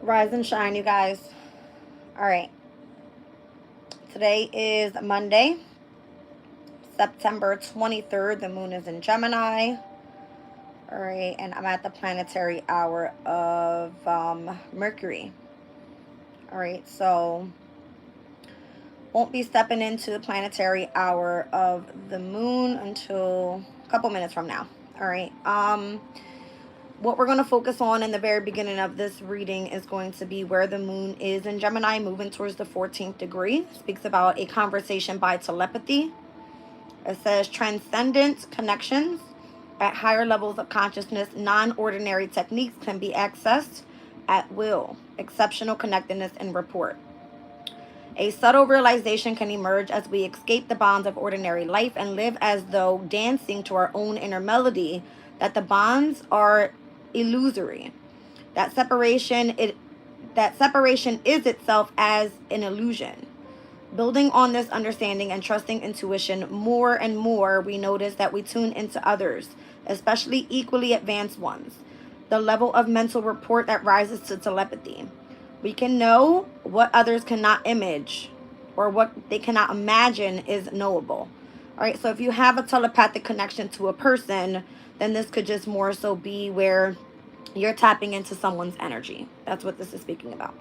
Rise and shine, you guys. All right. Today is Monday, September 23rd. The moon is in Gemini. All right. And I'm at the planetary hour of Mercury. All right. So, won't be stepping into the planetary hour of the moon until a couple minutes from now. All right. What we're going to focus on in the very beginning of this reading is going to be where the moon is in Gemini, moving towards the 14th degree. It speaks about a conversation by telepathy. It says transcendent connections at higher levels of consciousness. Non-ordinary techniques can be accessed at will. Exceptional connectedness and rapport. A subtle realization can emerge as we escape the bonds of ordinary life and live as though dancing to our own inner melody, that the bonds are illusory. That separation is itself as an illusion. Building on this understanding and trusting intuition more and more, we notice that we tune into others, especially equally advanced ones. The level of mental rapport that rises to telepathy. We can know what others cannot image or what they cannot imagine is knowable. All right, so if you have a telepathic connection to a person, then this could just more so be where you're tapping into someone's energy. That's what this is speaking about.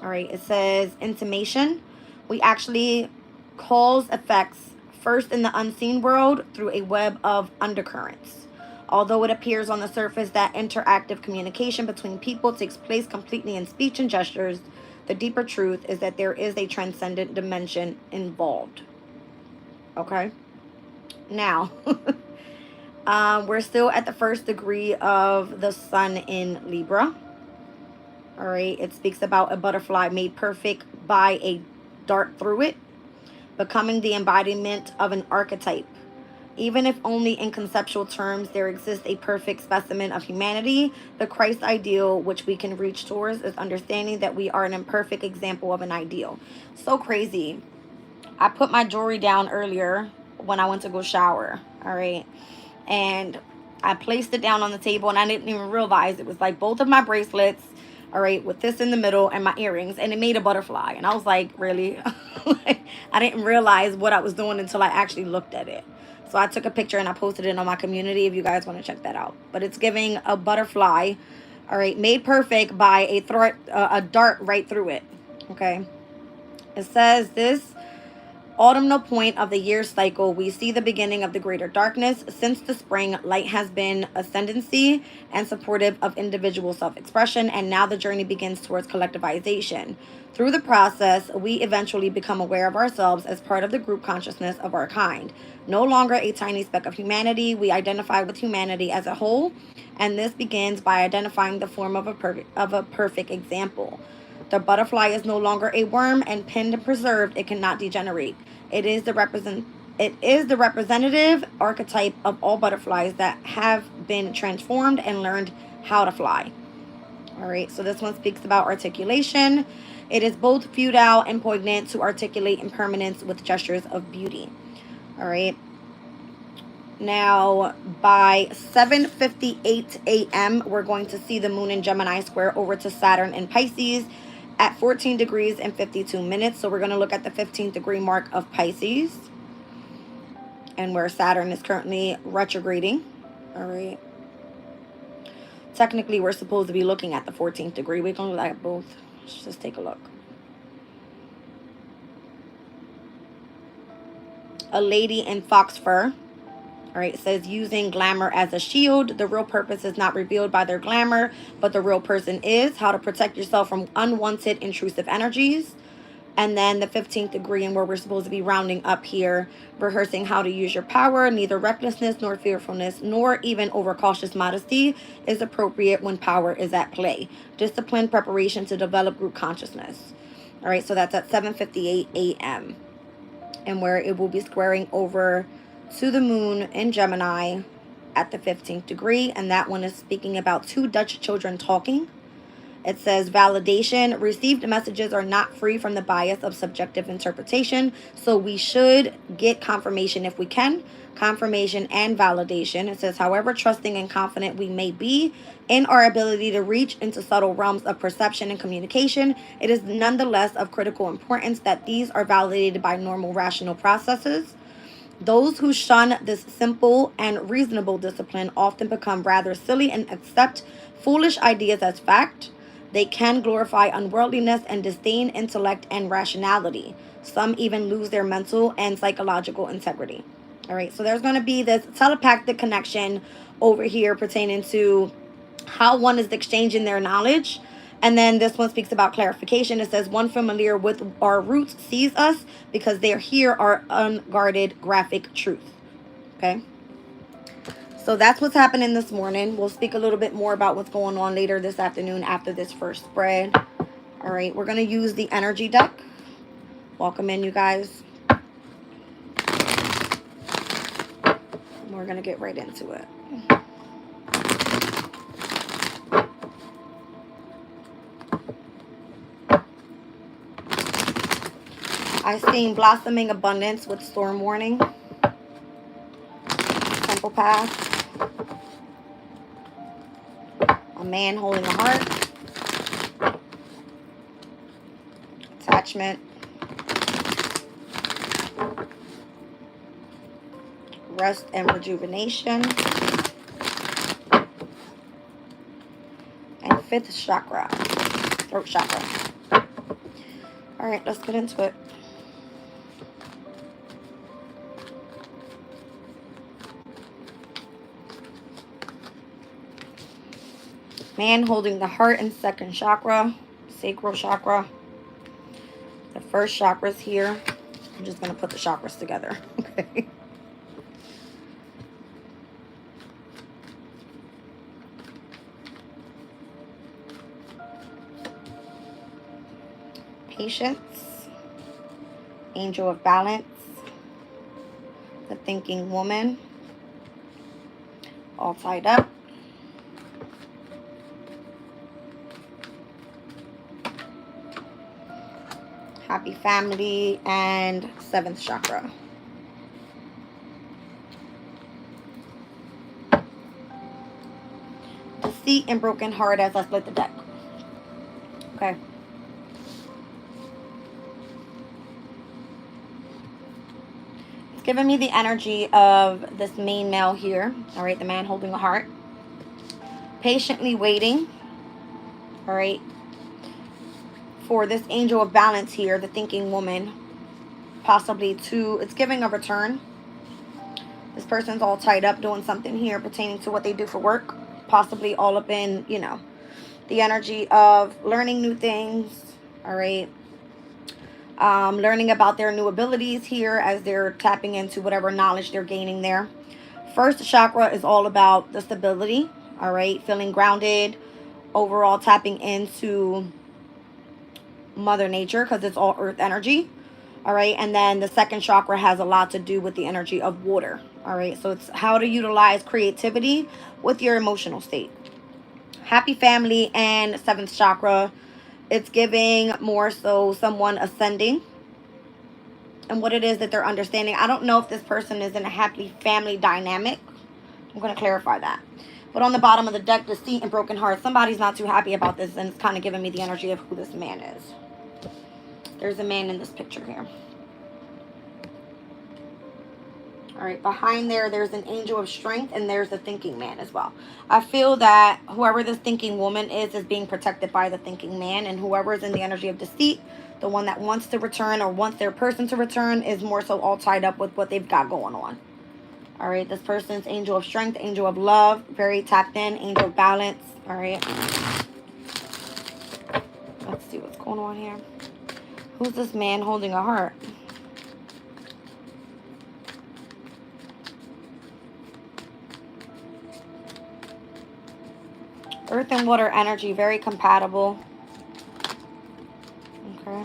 All right, it says intimation. We actually cause effects first in the unseen world through a web of undercurrents. Although it appears on the surface that interactive communication between people takes place completely in speech and gestures, the deeper truth is that there is a transcendent dimension involved. Okay? Now, we're still at the first degree of the sun in Libra. All right, it speaks about a butterfly made perfect by a dart through it, becoming the embodiment of an archetype. Even if only in conceptual terms, there exists a perfect specimen of humanity. The Christ ideal, which we can reach towards, is understanding that we are an imperfect example of an ideal. So crazy. I put my jewelry down earlier when I went to go shower. All right. And I placed it down on the table and I didn't even realize it was like both of my bracelets, all right, with this in the middle and my earrings, and it made a butterfly. And I was like, really? Like, I didn't realize what I was doing until I actually looked at it. So I took a picture and I posted it on my community if you guys want to check that out. But it's giving a butterfly, all right, made perfect by a dart right through it. Okay. It says this autumnal point of the year cycle, we see the beginning of the greater darkness. Since the spring, light has been ascendancy and supportive of individual self-expression, and now the journey begins towards collectivization. Through the process, we eventually become aware of ourselves as part of the group consciousness of our kind. No longer a tiny speck of humanity, we identify with humanity as a whole, and this begins by identifying the form of a perfect example. The butterfly is no longer a worm, and pinned and preserved, it cannot degenerate. It is the representative archetype of all butterflies that have been transformed and learned how to fly. All right, so this one speaks about articulation. It is both futile and poignant to articulate impermanence with gestures of beauty. All right. Now, by 7:58 a.m., we're going to see the moon in Gemini square over to Saturn in Pisces at 14 degrees and 52 minutes. So we're going to look at the 15th degree mark of Pisces and where Saturn is currently retrograding. All right. Technically, we're supposed to be looking at the 14th degree. We're going to look at both. Let's just take a look. A lady in fox fur. All right, it says using glamour as a shield. The real purpose is not revealed by their glamour, but the real person is. How to protect yourself from unwanted intrusive energies. And then the 15th degree, and where we're supposed to be rounding up here, rehearsing how to use your power. Neither recklessness nor fearfulness nor even overcautious modesty is appropriate when power is at play. Disciplined preparation to develop group consciousness. All right, so that's at 7:58 a.m. and where it will be squaring over to the moon in Gemini at the 15th degree. And that one is speaking about two Dutch children talking. It says validation. Received messages are not free from the bias of subjective interpretation, so we should get confirmation if we can. Confirmation and validation. It says, however trusting and confident we may be in our ability to reach into subtle realms of perception and communication, it is nonetheless of critical importance that these are validated by normal rational processes. Those who shun this simple and reasonable discipline often become rather silly and accept foolish ideas as fact. They can glorify unworldliness and disdain intellect and rationality. Some even lose their mental and psychological integrity. All right, so there's going to be this telepathic connection over here pertaining to how one is exchanging their knowledge. And then this one speaks about clarification. It says, one familiar with our roots sees us because they are here our unguarded graphic truth. Okay. So that's what's happening this morning. We'll speak a little bit more about what's going on later this afternoon after this first spread. All right. We're going to use the energy deck. Welcome in, you guys. We're going to get right into it. I seen blossoming abundance with storm warning. Temple path. A man holding a heart. Attachment. Rest and rejuvenation. And fifth chakra. Throat chakra. All right, let's get into it. Man holding the heart and second chakra, sacral chakra. The first chakra's here. I'm just going to put the chakras together. Okay. Patience. Angel of balance. The thinking woman. All tied up. Happy family and seventh chakra. Deceit and broken heart as I split the deck. Okay. It's giving me the energy of this main male here. All right, the man holding a heart. Patiently waiting. All right. For this angel of balance here, the thinking woman, possibly to, it's giving a return. This person's all tied up doing something here pertaining to what they do for work, possibly all up in, you know, the energy of learning new things. All right. Learning about their new abilities here as they're tapping into whatever knowledge they're gaining there. First chakra is all about the stability. All right. Feeling grounded, overall tapping into Mother Nature because it's all earth energy. All right. And then the second chakra has a lot to do with the energy of water. All right. So it's how to utilize creativity with your emotional state. Happy family and seventh chakra. It's giving more so someone ascending and what it is that they're understanding. I don't know if this person is in a happy family dynamic. I'm going to clarify that. But on the bottom of the deck, deceit and broken heart. Somebody's not too happy about this, and it's kind of giving me the energy of who this man is. There's a man in this picture here. All right, behind there, there's an angel of strength, and there's a thinking man as well. I feel that whoever this thinking woman is being protected by the thinking man, and whoever is in the energy of deceit, the one that wants to return or wants their person to return, is more so all tied up with what they've got going on. All right, this person's angel of strength, angel of love, very tapped in, angel of balance. All right. Let's see what's going on here. Who's this man holding a heart? Earth and water energy, very compatible. Okay.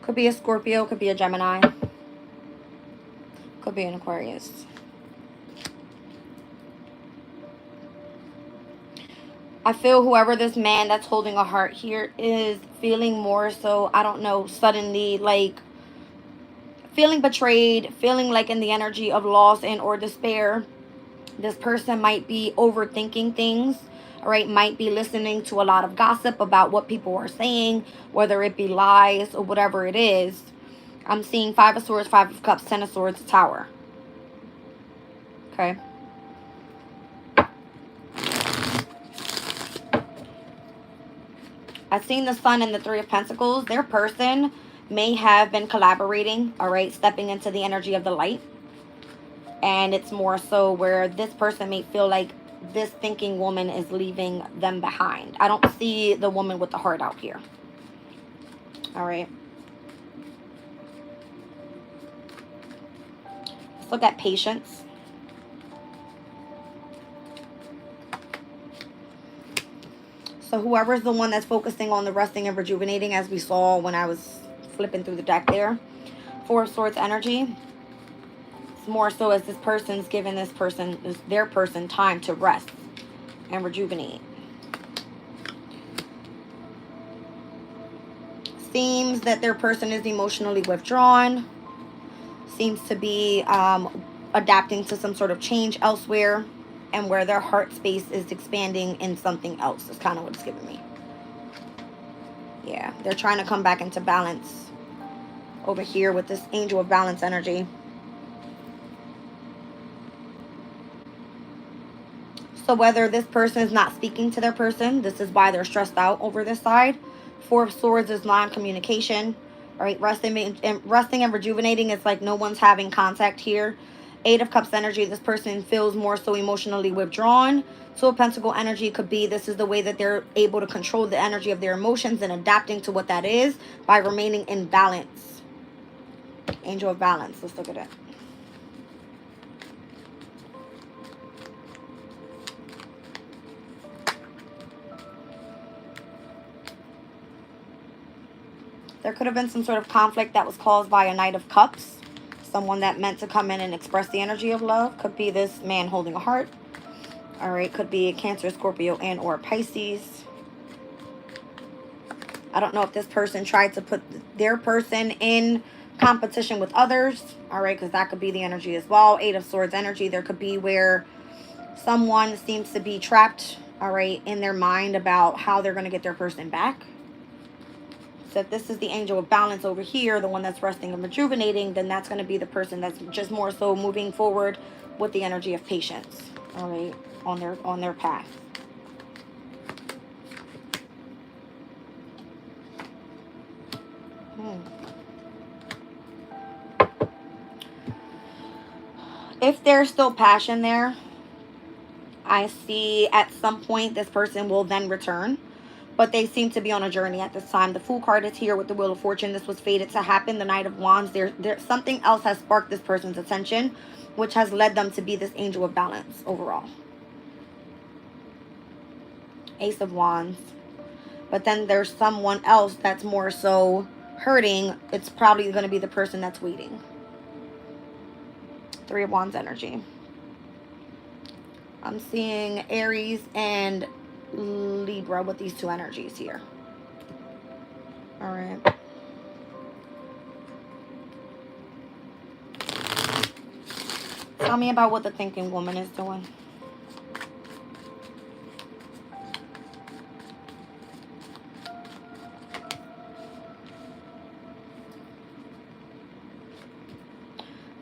Could be a Scorpio, could be a Gemini, could be an Aquarius. I feel whoever this man that's holding a heart here is feeling more so, I don't know, suddenly like feeling betrayed, feeling like in the energy of loss and or despair. This person might be overthinking things, all right, might be listening to a lot of gossip about what people are saying, whether it be lies or whatever it is. I'm seeing Five of Swords, Five of Cups, Ten of Swords, Tower. Okay. I've seen the Sun and the Three of Pentacles. Their person may have been collaborating, all right, stepping into the energy of the light. And it's more so where this person may feel like this thinking woman is leaving them behind. I don't see the woman with the heart out here. All right. Let's look at patience. So whoever's the one that's focusing on the resting and rejuvenating, as we saw when I was flipping through the deck there. Four of Swords energy. It's more so as this person's giving this person, their person, time to rest and rejuvenate. Seems that their person is emotionally withdrawn. Seems to be adapting to some sort of change elsewhere. And where their heart space is expanding in something else is kind of what it's giving me. Yeah, they're trying to come back into balance over here with this Angel of Balance energy. So whether this person is not speaking to their person, this is why they're stressed out over this side. Four of Swords is non-communication. All right, resting and rejuvenating is like no one's having contact here. Eight of Cups energy, this person feels more so emotionally withdrawn. Two of Pentacle energy could be this is the way that they're able to control the energy of their emotions and adapting to what that is by remaining in balance. Angel of Balance, let's look at it. There could have been some sort of conflict that was caused by a Knight of Cups. Someone that meant to come in and express the energy of love. Could be this man holding a heart. All right, could be a Cancer, Scorpio, and or Pisces. I don't know if this person tried to put their person in competition with others. All right, because that could be the energy as well. Eight of Swords energy. There could be where someone seems to be trapped, all right, in their mind about how they're going to get their person back. So if this is the Angel of Balance over here, the one that's resting and rejuvenating, then that's going to be the person that's just more so moving forward with the energy of patience, all right, on their path. If there's still passion there, I see at some point this person will then return. But they seem to be on a journey at this time. The Fool card is here with the Wheel of Fortune. This was fated to happen. The Knight of Wands. There something else has sparked this person's attention, which has led them to be this Angel of Balance overall. Ace of Wands. But then there's someone else that's more so hurting. It's probably going to be the person that's waiting. Three of Wands energy. I'm seeing Aries and Libra with these two energies here. All right. Tell me about what the thinking woman is doing.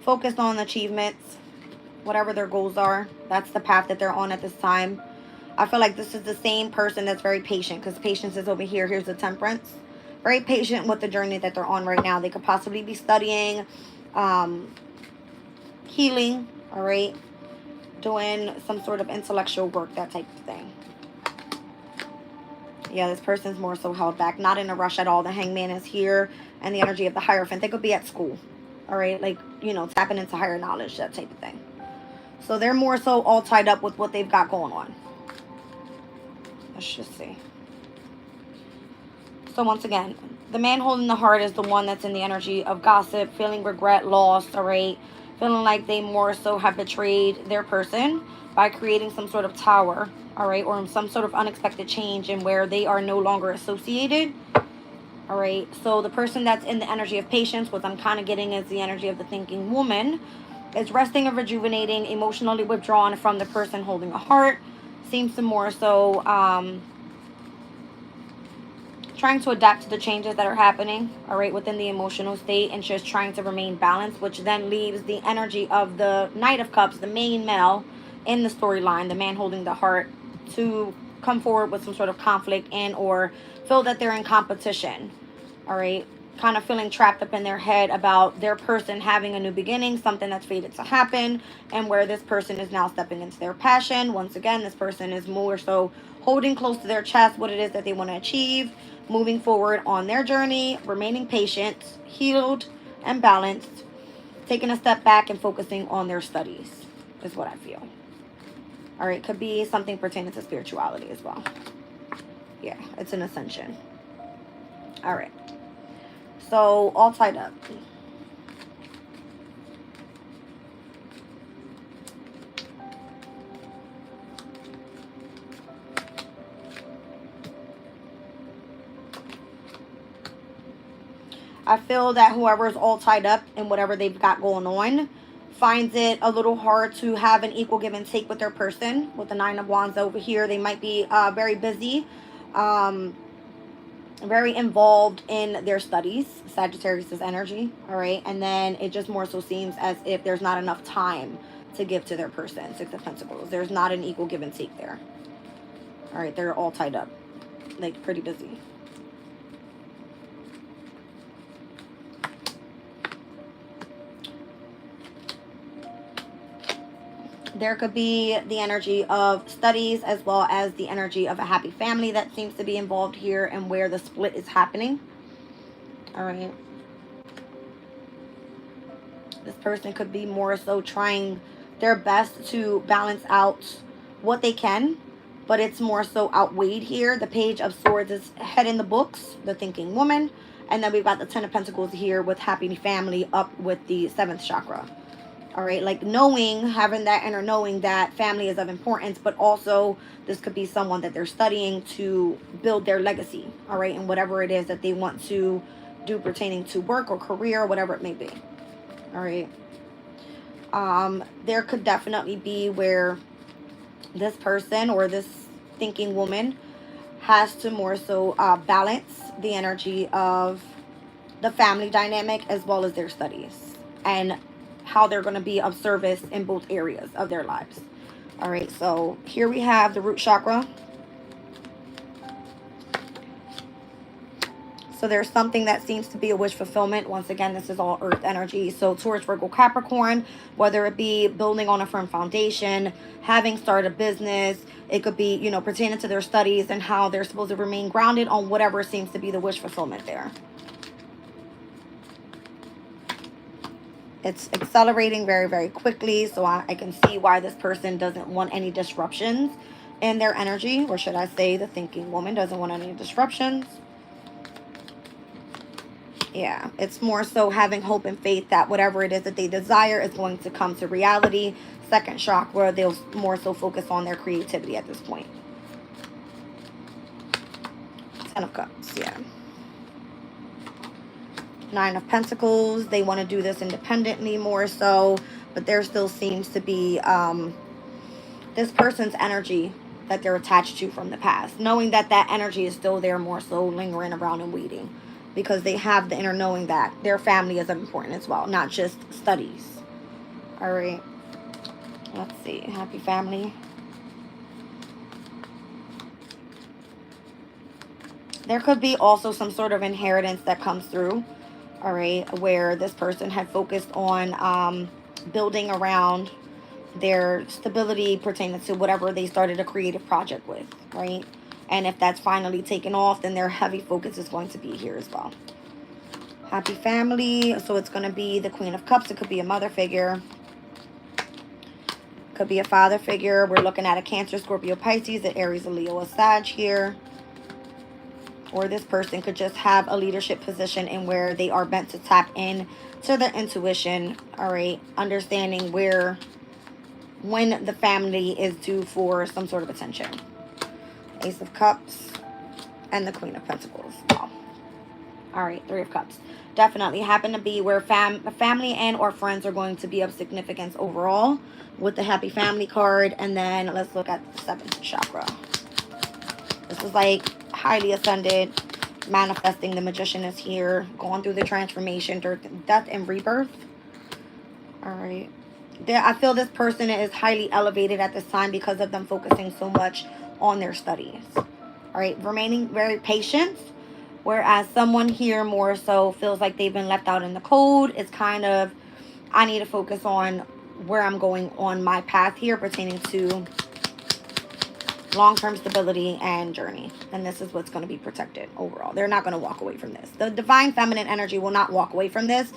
Focused on achievements, whatever their goals are. That's the path that they're on at this time. I feel like this is the same person that's very patient, because patience is over here. Here's the Temperance. Very patient with the journey that they're on right now. They could possibly be studying, healing, all right, doing some sort of intellectual work, that type of thing. Yeah, this person's more so held back, not in a rush at all. The Hangman is here, and the energy of the Hierophant. They could be at school, all right, like, you know, tapping into higher knowledge, that type of thing. So they're more so all tied up with what they've got going on. Let's just see. So once again, the man holding the heart is the one that's in the energy of gossip, feeling regret, loss, all right? Feeling like they more so have betrayed their person by creating some sort of tower, all right? Or some sort of unexpected change in where they are no longer associated, all right? So the person that's in the energy of patience, what I'm kind of getting is the energy of the thinking woman, is resting and rejuvenating, emotionally withdrawn from the person holding a heart. Seems to more so trying to adapt to the changes that are happening, all right, within the emotional state, and just trying to remain balanced, which then leaves the energy of the Knight of Cups, the main male in the storyline, the man holding the heart, to come forward with some sort of conflict and or feel that they're in competition, all right, kind of feeling trapped up in their head about their person having a new beginning, something that's fated to happen, and where this person is now stepping into their passion. Once again, this person is more so holding close to their chest what it is that they want to achieve, moving forward on their journey, remaining patient, healed, and balanced, taking a step back and focusing on their studies is what I feel. All right, could be something pertaining to spirituality as well. Yeah, it's an ascension. All right. So, all tied up. I feel that whoever's all tied up in whatever they've got going on finds it a little hard to have an equal give and take with their person. With the Nine of Wands over here, they might be very busy, very involved in their studies. Sagittarius' energy, all right? And then it just more so seems as if there's not enough time to give to their person. Six of Pentacles. There's not an equal give and take there. All right, they're all tied up, like pretty busy. There could be the energy of studies as well as the energy of a happy family that seems to be involved here and where the split is happening. All right. This person could be more so trying their best to balance out what they can, but it's more so outweighed here. The Page of Swords is head in the books, the thinking woman. And then we've got the Ten of Pentacles here with happy family up with the 7th chakra. All right, like knowing, having that inner knowing that family is of importance, but also this could be someone that they're studying to build their legacy, all right, and whatever it is that they want to do pertaining to work or career, whatever it may be, all right. There could definitely be where this person or this thinking woman has to more so balance the energy of the family dynamic as well as their studies and how they're going to be of service in both areas of their lives. All right, so here we have the root chakra. So there's something that seems to be a wish fulfillment. Once again, this is all earth energy. So Taurus, Virgo, Capricorn, whether it be building on a firm foundation, having started a business, it could be, you know, pertaining to their studies and how they're supposed to remain grounded on whatever seems to be the wish fulfillment there. It's accelerating very, very quickly. So I can see why this person doesn't want any disruptions in their energy. Or should I say the thinking woman doesn't want any disruptions. Yeah, it's more so having hope and faith that whatever it is that they desire is going to come to reality. Second chakra, they'll more so focus on their creativity at this point. Ten of Cups, yeah. Nine of Pentacles, they want to do this independently more so, but there still seems to be this person's energy that they're attached to from the past, knowing that that energy is still there, more so lingering around and waiting, because they have the inner knowing that their family is important as well, not just studies. All right, let's see, happy family. There could be also some sort of inheritance that comes through, all right, where this person had focused on building around their stability pertaining to whatever they started a creative project with, right? And if that's finally taken off, then their heavy focus is going to be here as well. Happy family. So it's going to be the Queen of Cups. It could be a mother figure. Could be a father figure. We're looking at a Cancer, Scorpio, Pisces, an Aries, a Leo, a Sag here. or this person could just have a leadership position in where they are meant to tap in to their intuition. All right, understanding when the family is due for some sort of attention. Ace of Cups and the Queen of Pentacles. Wow. All right, Three of Cups. Definitely happen to be where family and or friends are going to be of significance overall with the Happy Family card. And then let's look at the 7th chakra. This is like highly ascended, manifesting. The Magician is here, going through the transformation, death and rebirth. All right. I feel this person is highly elevated at this time because of them focusing so much on their studies. All right. Remaining very patient. Whereas someone here more so feels like they've been left out in the cold. It's kind of, I need to focus on where I'm going on my path here pertaining to long-term stability and journey. And this is what's going to be protected overall. They're not going to walk away from this. The divine feminine energy will not walk away from this,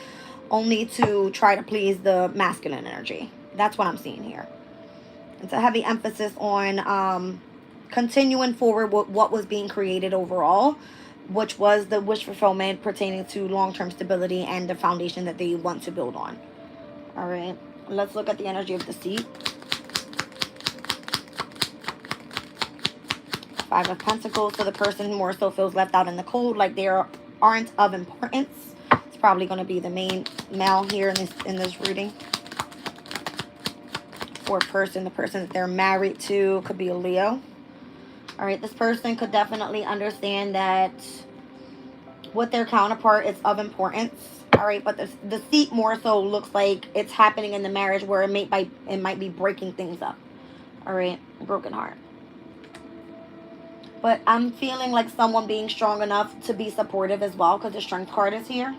only to try to please the masculine energy. That's what I'm seeing here. It's a heavy emphasis on continuing forward with what was being created overall, which was the wish fulfillment pertaining to long-term stability and the foundation that they want to build on. All right, let's look at the energy of deceit. 5 of Pentacles. So the person more so feels left out in the cold, like they aren't of importance. It's probably going to be the main male here in this reading. 4th person, the person that they're married to, could be a Leo. All right, this person could definitely understand that with their counterpart, it's of importance. All right, but the deceit more so looks like it's happening in the marriage where it might be breaking things up. All right, broken heart. But I'm feeling like someone being strong enough to be supportive as well, because the Strength card is here.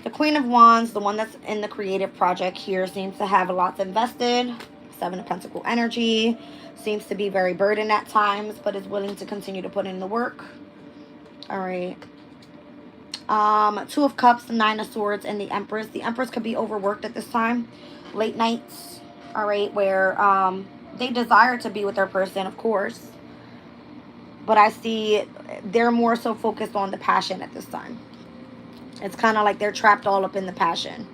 The Queen of Wands, the one that's in the creative project here, seems to have lots invested. 7 of Pentacles energy. Seems to be very burdened at times, but is willing to continue to put in the work. All right. 2 of Cups, the 9 of Swords, and the Empress. The Empress could be overworked at this time. Late nights. All right. Where they desire to be with their person, of course. But I see they're more so focused on the passion at this time. It's kind of like they're trapped all up in the passion.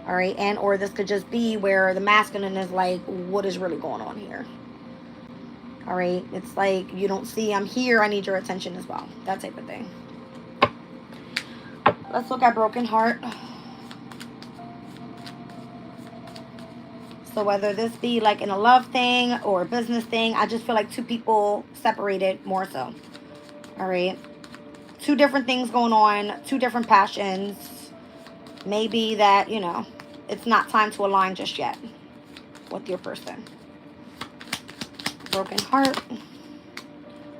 All right. And or this could just be where the masculine is like, what is really going on here? All right. It's like, you don't see I'm here. I need your attention as well. That type of thing. Let's look at broken heart. So whether this be like in a love thing or a business thing, I just feel like 2 people separated more so. All right. 2 different things going on, 2 different passions. Maybe that, you know, it's not time to align just yet with your person. Broken heart.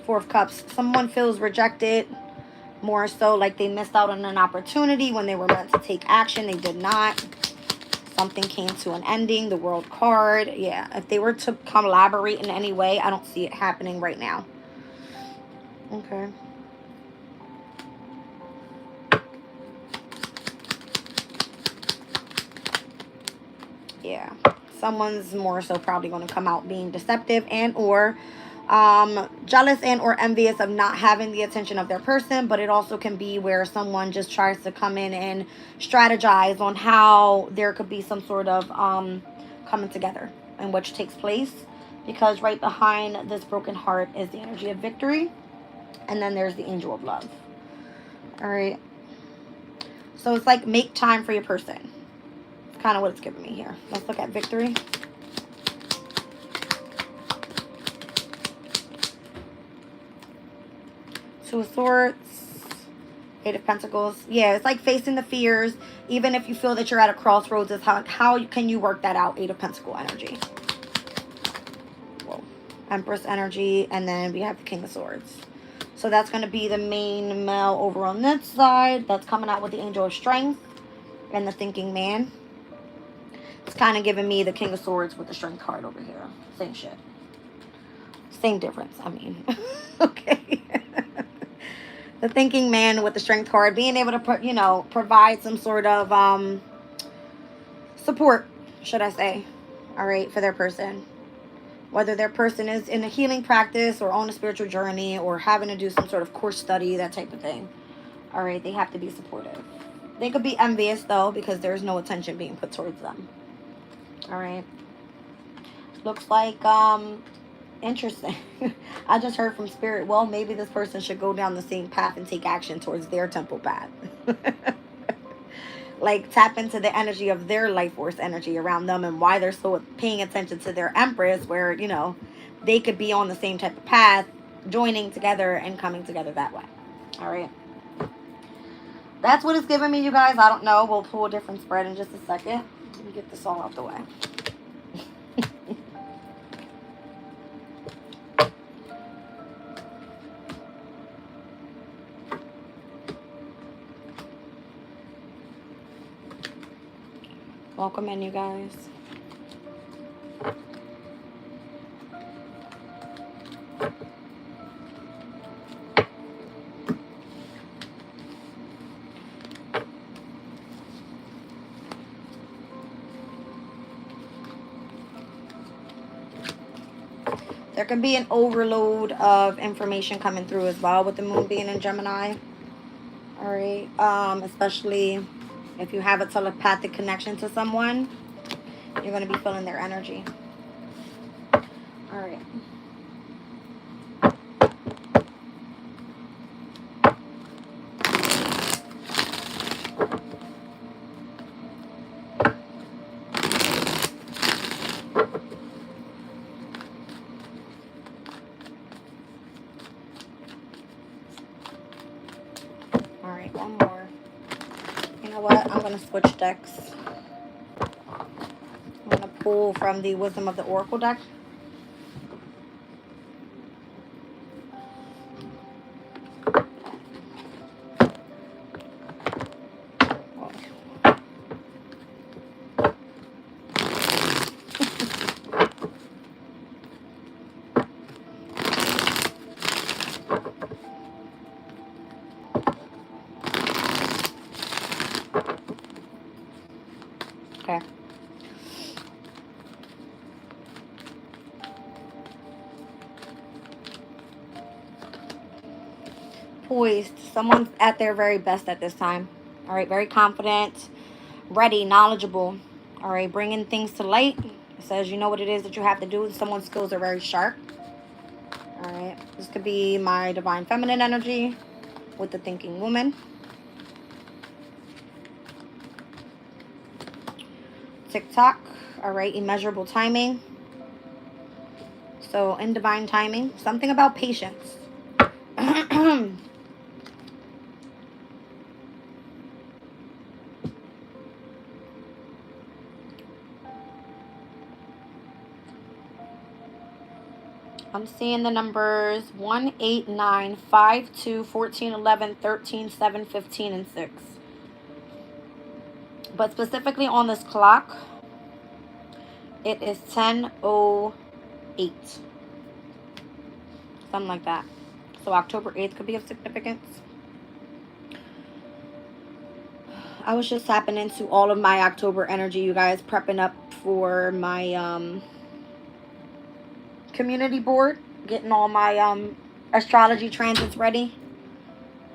4 of Cups. Someone feels rejected. More so like they missed out on an opportunity when they were meant to take action. They did not. Something came to an ending. The World card. Yeah. If they were to collaborate in any way, I don't see it happening right now. Okay. Yeah, someone's more so probably going to come out being deceptive and or jealous and or envious of not having the attention of their person. But it also can be where someone just tries to come in and strategize on how there could be some sort of coming together, and which takes place, because right behind this broken heart is the energy of victory, and then there's the angel of love. All right, so it's like make time for your person. Kind of what it's giving me here. Let's look at victory. Two of Swords. 8 of Pentacles. Yeah, it's like facing the fears. Even if you feel that you're at a crossroads, is how can you work that out? 8 of Pentacles energy. Whoa. Empress energy. And then we have the King of Swords. So that's going to be the main male over on this side. That's coming out with the Angel of Strength and the Thinking Man. It's kind of giving me the King of Swords with the Strength card over here. Same shit. Same difference, I mean. Okay. The Thinking Man with the Strength card. Being able to, you know, provide some sort of support, should I say. All right, for their person. Whether their person is in a healing practice or on a spiritual journey or having to do some sort of course study, that type of thing. All right, they have to be supportive. They could be envious, though, because there's no attention being put towards them. All right. Looks like, interesting. I just heard from Spirit, well, maybe this person should go down the same path and take action towards their temple path. Like, tap into the energy of their life force energy around them and why they're so paying attention to their Empress, where, you know, they could be on the same type of path, joining together and coming together that way. All right. That's what it's giving me, you guys. I don't know. We'll pull a different spread in just a second. Let me get this all out the way. Welcome in, you guys. There can be an overload of information coming through as well with the moon being in Gemini. All right. Especially if you have a telepathic connection to someone, you're going to be feeling their energy. All right. All right, one more. You know what? I'm going to switch decks. I'm going to pull from the Wisdom of the Oracle deck. Okay. Poised. Someone's at their very best at this time. All right. Very confident, ready, knowledgeable. All right. Bringing things to light. It says you know what it is that you have to do. Someone's skills are very sharp. All right. This could be my divine feminine energy with the thinking woman. TikTok. All right. Immeasurable timing. So in divine timing, something about patience. I'm seeing the numbers 1, 8, 9, 5, 2, 14, 11, 13, 7, 15, and 6. But specifically on this clock, it is 10:08. Something like that. So October 8th could be of significance. I was just tapping into all of my October energy, you guys, prepping up for my community board, getting all my astrology transits ready.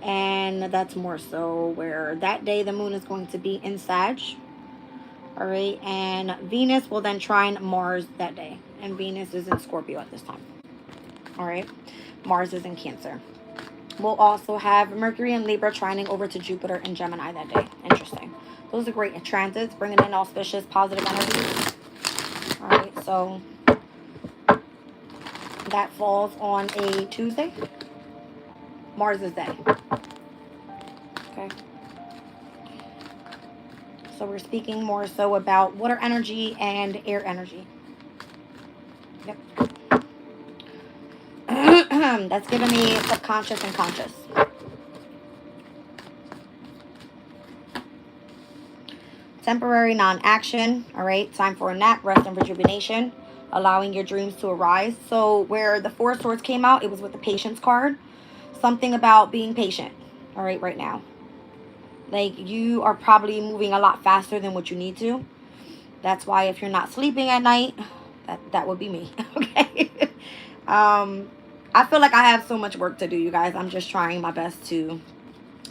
And that's more so where that day the moon is going to be in Sag. All right. And Venus will then trine Mars that day. And Venus is in Scorpio at this time. All right. Mars is in Cancer. We'll also have Mercury and Libra trining over to Jupiter and Gemini that day. Interesting. Those are great transits, bringing in auspicious, positive energies. All right. So that falls on a Tuesday. Mars's day. Okay. So we're speaking more so about water energy and air energy. Yep. That's giving me subconscious and conscious. Temporary non-action. All right. Time for a nap, rest, and rejuvenation. Allowing your dreams to arise. So where the Four of Swords came out, it was with the Patience card. Something about being patient. All right now. Like, you are probably moving a lot faster than what you need to. That's why if you're not sleeping at night, That would be me. Okay. I feel like I have so much work to do, you guys. I'm just trying my best to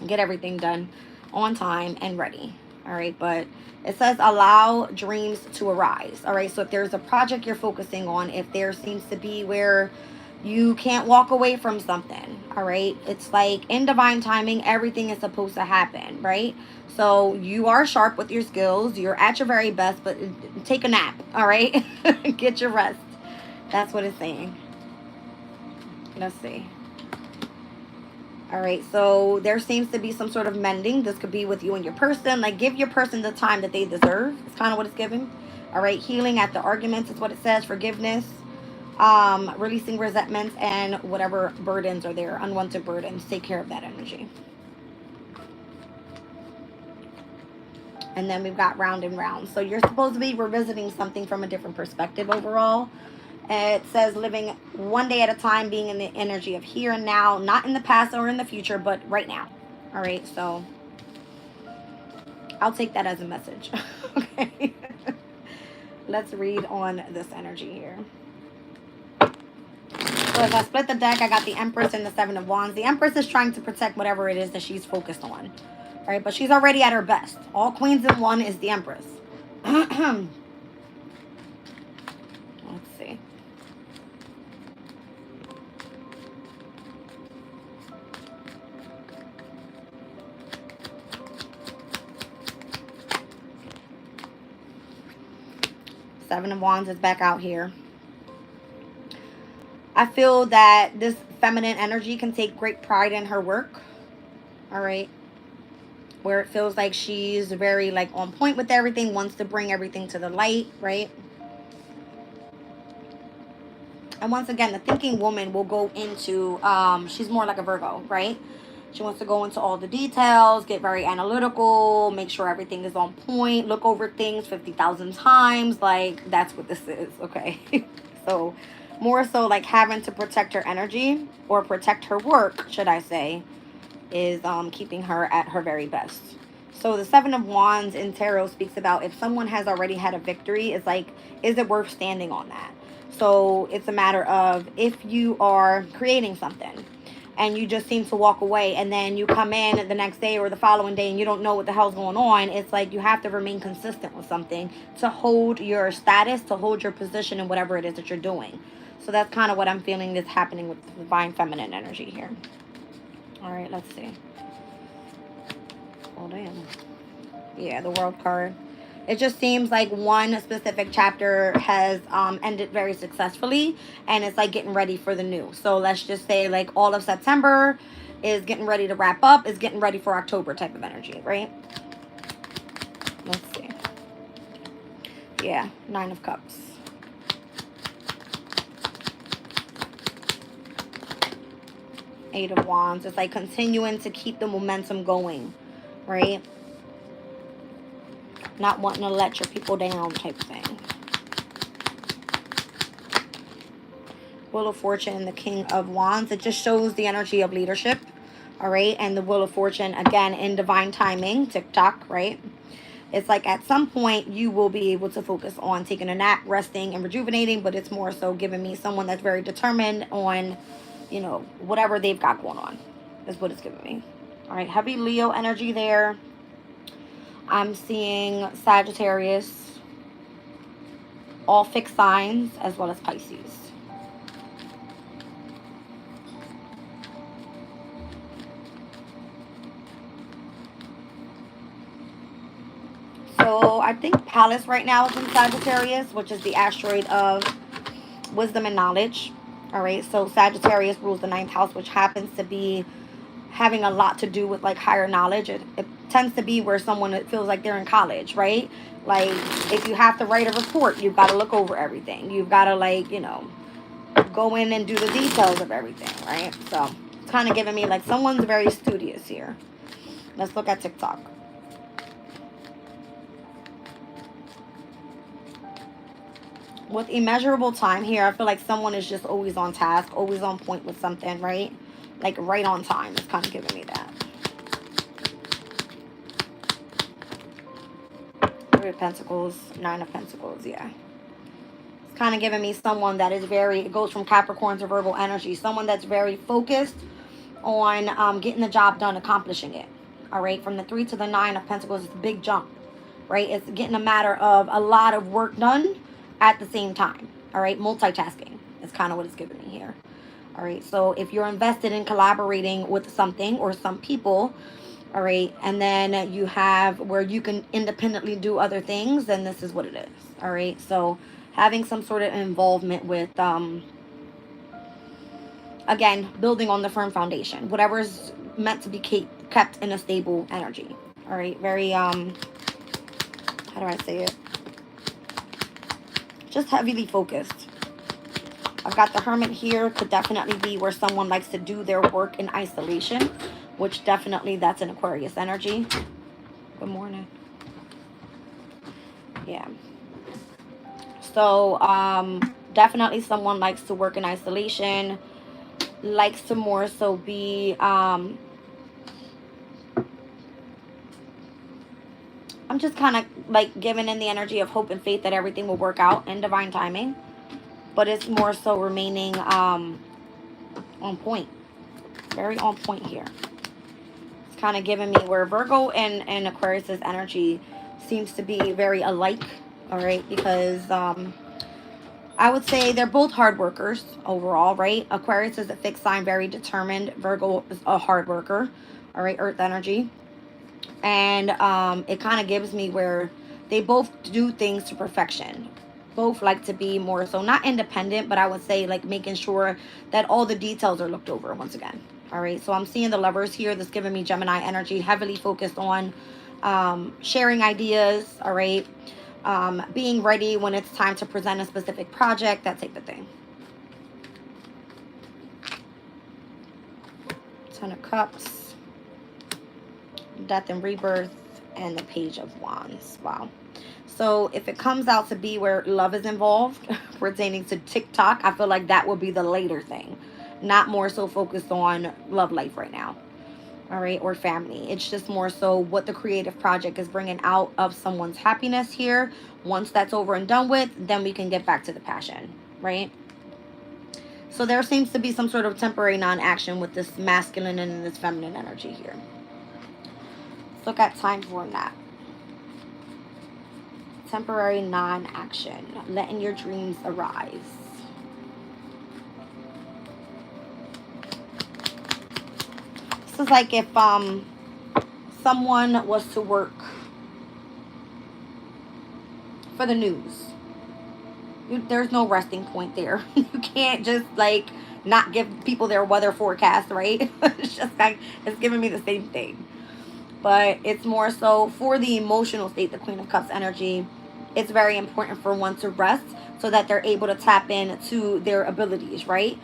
get everything done on time and ready. All right, but it says allow dreams to arise. All right, so if there's a project you're focusing on, if there seems to be where you can't walk away from something, all right, it's like in divine timing, everything is supposed to happen, right? So you are sharp with your skills, you're at your very best, but take a nap, all right? Get your rest. That's what it's saying. Let's see. All right, so there seems to be some sort of mending. This could be with you and your person. Like, give your person the time that they deserve. It's kind of what it's giving. All right, healing at the arguments is what it says. Forgiveness, releasing resentments, and whatever burdens are there, unwanted burdens. Take care of that energy. And then we've got round and round. So you're supposed to be revisiting something from a different perspective overall. It says living one day at a time, being in the energy of here and now, not in the past or in the future, but right now. All right, so I'll take that as a message. Okay. Let's read on this energy here. So if I split the deck, I got the Empress and the Seven of Wands. The Empress is trying to protect whatever it is that she's focused on. All right, but she's already at her best. All queens in one is the Empress. Let's see. Seven of Wands is back out here. I feel that this feminine energy can take great pride in her work. All right. Where it feels like she's very like on point with everything, wants to bring everything to the light, right? And once again, the thinking woman will go into, she's more like a Virgo, right? She wants to go into all the details, get very analytical, make sure everything is on point, look over things 50,000 times. Like, that's what this is, okay? So, more so like having to protect her energy, or protect her work, should I say, is keeping her at her very best. So, the Seven of Wands in Tarot speaks about if someone has already had a victory, it's like, is it worth standing on that? So, it's a matter of if you are creating something, and you just seem to walk away, and then you come in the next day or the following day and you don't know what the hell's going on. It's like you have to remain consistent with something to hold your status, to hold your position in whatever it is that you're doing. So that's kind of what I'm feeling is happening with the divine feminine energy here. All right, let's see. Oh, damn. Yeah, the World card. It just seems like one specific chapter has ended very successfully, and it's like getting ready for the new. So let's just say like all of September is getting ready to wrap up, is getting ready for October type of energy, right? Let's see. Yeah, Nine of Cups. Eight of Wands. It's like continuing to keep the momentum going, right? Not wanting to let your people down type of thing. Wheel of Fortune and the King of Wands. It just shows the energy of leadership. All right. And the Wheel of Fortune, again, in divine timing. TikTok, right? It's like at some point you will be able to focus on taking a nap, resting, and rejuvenating. But it's more so giving me someone that's very determined on, you know, whatever they've got going on. Is what it's giving me. All right. Heavy Leo energy there. I'm seeing Sagittarius, all fixed signs, as well as Pisces. So I think Palace right now is in Sagittarius, which is the asteroid of wisdom and knowledge. All right, so Sagittarius rules the 9th house, which happens to be having a lot to do with like higher knowledge. It tends to be where someone, it feels like they're in college, right? Like if you have to write a report, you've got to look over everything. You've got to like, you know, go in and do the details of everything, right? So it's kind of giving me like someone's very studious here. Let's look at TikTok. With immeasurable time here, I feel like someone is just always on task, always on point with something, right? Like right on time. It's kind of giving me that. Three of Pentacles, Nine of Pentacles, yeah. It's kind of giving me someone that is very, it goes from Capricorn to Virgo energy, someone that's very focused on getting the job done, accomplishing it. All right, from the 3 to the 9 of Pentacles, it's a big jump, right? It's getting a matter of a lot of work done at the same time. All right, multitasking is kind of what it's giving me here. All right, so if you're invested in collaborating with something or some people, all right, and then you have where you can independently do other things, then this is what it is. All right, so having some sort of involvement with again, building on the firm foundation, whatever is meant to be kept in a stable energy. All right, very how do I say it, just heavily focused. I've got the Hermit here. Could definitely be where someone likes to do their work in isolation, which definitely that's an Aquarius energy. Good morning. Yeah. So definitely someone likes to work in isolation, likes to more so be I'm just kind of like giving in the energy of hope and faith that everything will work out in divine timing, but it's more so remaining on point, very on point here. It's kind of giving me where Virgo and Aquarius's energy seems to be very alike. All right, because I would say they're both hard workers overall, right? Aquarius is a fixed sign, very determined. Virgo is a hard worker, all right, earth energy. And it kind of gives me where they both do things to perfection. Both like to be more so, not independent, but I would say like making sure that all the details are looked over once again. All right, so I'm seeing the Lovers here. That's giving me Gemini energy, heavily focused on sharing ideas, all right? Being ready when it's time to present a specific project, that type of thing. 10 of Cups, Death and Rebirth, and the Page of Wands. Wow. So if it comes out to be where love is involved, pertaining to TikTok, I feel like that will be the later thing. Not more so focused on love life right now. All right, or family. It's just more so what the creative project is bringing out of someone's happiness here. Once that's over and done with, then we can get back to the passion, right? So there seems to be some sort of temporary non-action with this masculine and this feminine energy here. Let's look at time for that. Temporary non-action, letting your dreams arise. This is like if someone was to work for the news. There's no resting point there. You can't just like not give people their weather forecast, right? It's just like, it's giving me the same thing. But it's more so for the emotional state, the Queen of Cups energy. It's very important for one to rest so that they're able to tap into their abilities, right?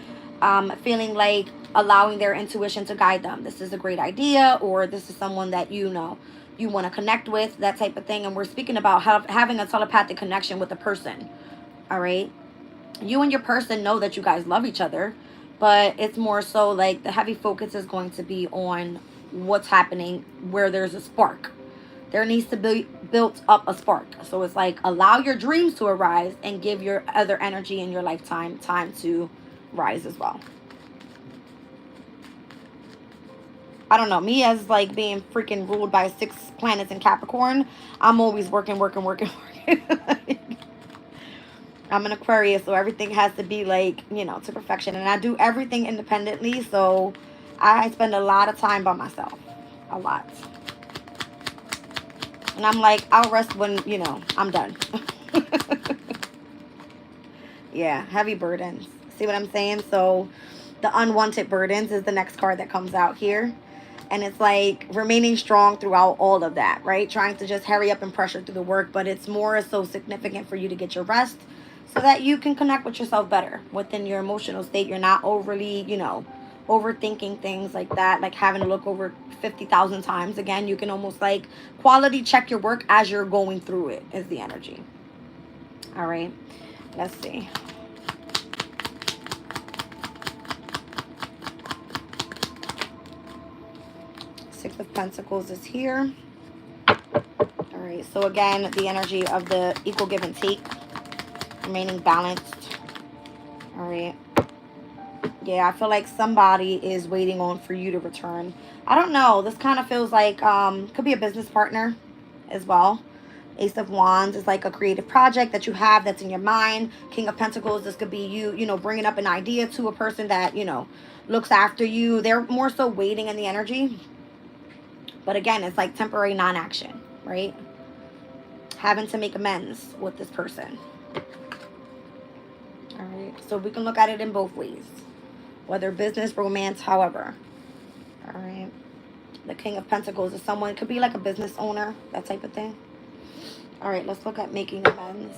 Feeling like allowing their intuition to guide them. This is a great idea, or this is someone that you know you want to connect with, that type of thing. And we're speaking about having a telepathic connection with a person. All right, you and your person know that you guys love each other, but it's more so like the heavy focus is going to be on what's happening where there's a spark. There needs to be built up a spark. So it's like allow your dreams to arise and give your other energy in your lifetime time to rise as well. I don't know, me as like being freaking ruled by 6 planets in Capricorn, I'm always working. I'm an Aquarius, so everything has to be like, you know, to perfection. And I do everything independently, so I spend a lot of time by myself. A lot. And I'm like, I'll rest when, you know, I'm done. Yeah, heavy burdens. See what I'm saying? So the unwanted burdens is the next card that comes out here. And it's like remaining strong throughout all of that, right? Trying to just hurry up and pressure through the work. But it's more so significant for you to get your rest so that you can connect with yourself better within your emotional state. You're not overly, you know, overthinking things like that, like having to look over 50,000 times. Again, you can almost like quality check your work as you're going through it is the energy. All right, let's see. Six of Pentacles is here. All right, so again, the energy of the equal give and take. remaining balanced. All right. Yeah, I feel like somebody is waiting on for you to return. I don't know. This kind of feels like could be a business partner as well. Ace of Wands is like a creative project that you have that's in your mind. King of Pentacles, this could be you, you know, bringing up an idea to a person that, you know, looks after you. They're more so waiting in the energy. But again, it's like temporary non-action, right? Having to make amends with this person. All right. So we can look at it in both ways. Whether business, romance, however. All right. The King of Pentacles is someone, it could be like a business owner, that type of thing. All right, let's look at making amends.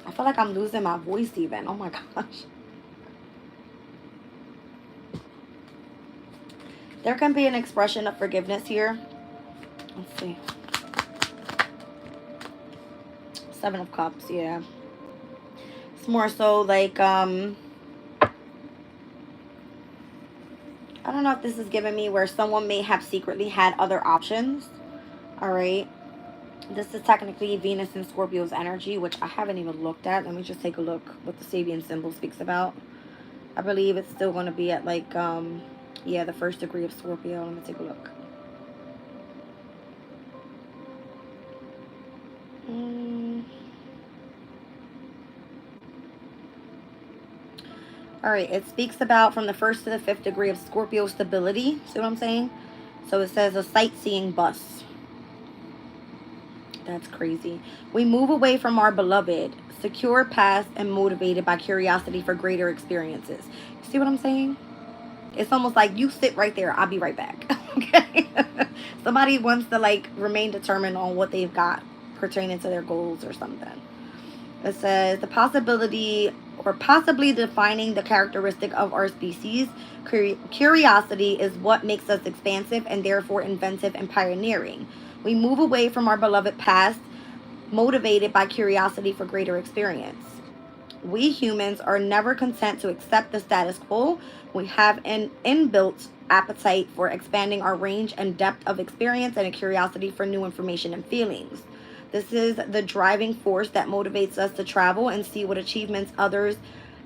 I feel like I'm losing my voice even. Oh my gosh. There can be an expression of forgiveness here. Let's see. Seven of Cups, yeah. It's more so like, I don't know if this is giving me where someone may have secretly had other options. All right. This is technically Venus and Scorpio's energy, which I haven't even looked at. Let me just take a look what the Sabian symbol speaks about. I believe it's still going to be at like, yeah, the first degree of Scorpio. Let me take a look. All right, it speaks about from the 1st to the 5th degree of Scorpio stability. See what I'm saying? So it says a sightseeing bus. That's crazy. We move away from our beloved, secure past, and motivated by curiosity for greater experiences. You see what I'm saying? It's almost like you sit right there. I'll be right back. Okay? Somebody wants to like remain determined on what they've got pertaining to their goals or something. It says the possibility or possibly defining the characteristic of our species. Curiosity is what makes us expansive and therefore inventive and pioneering. We move away from our beloved past, motivated by curiosity for greater experience. We humans are never content to accept the status quo. We have an inbuilt appetite for expanding our range and depth of experience and a curiosity for new information and feelings. This is the driving force that motivates us to travel and see what achievements others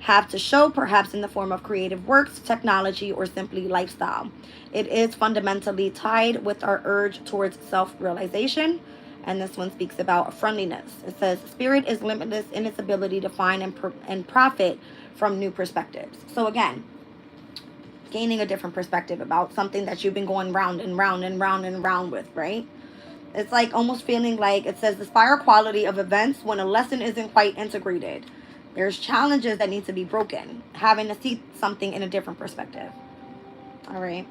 have to show, perhaps in the form of creative works, technology, or simply lifestyle. It is fundamentally tied with our urge towards self-realization. And this one speaks about friendliness. It says, spirit is limitless in its ability to find and profit from new perspectives. So again, gaining a different perspective about something that you've been going round and round and round and round with, right? It's like almost feeling like it says the spiral quality of events when a lesson isn't quite integrated. There's challenges that need to be broken. Having to see something in a different perspective. All right.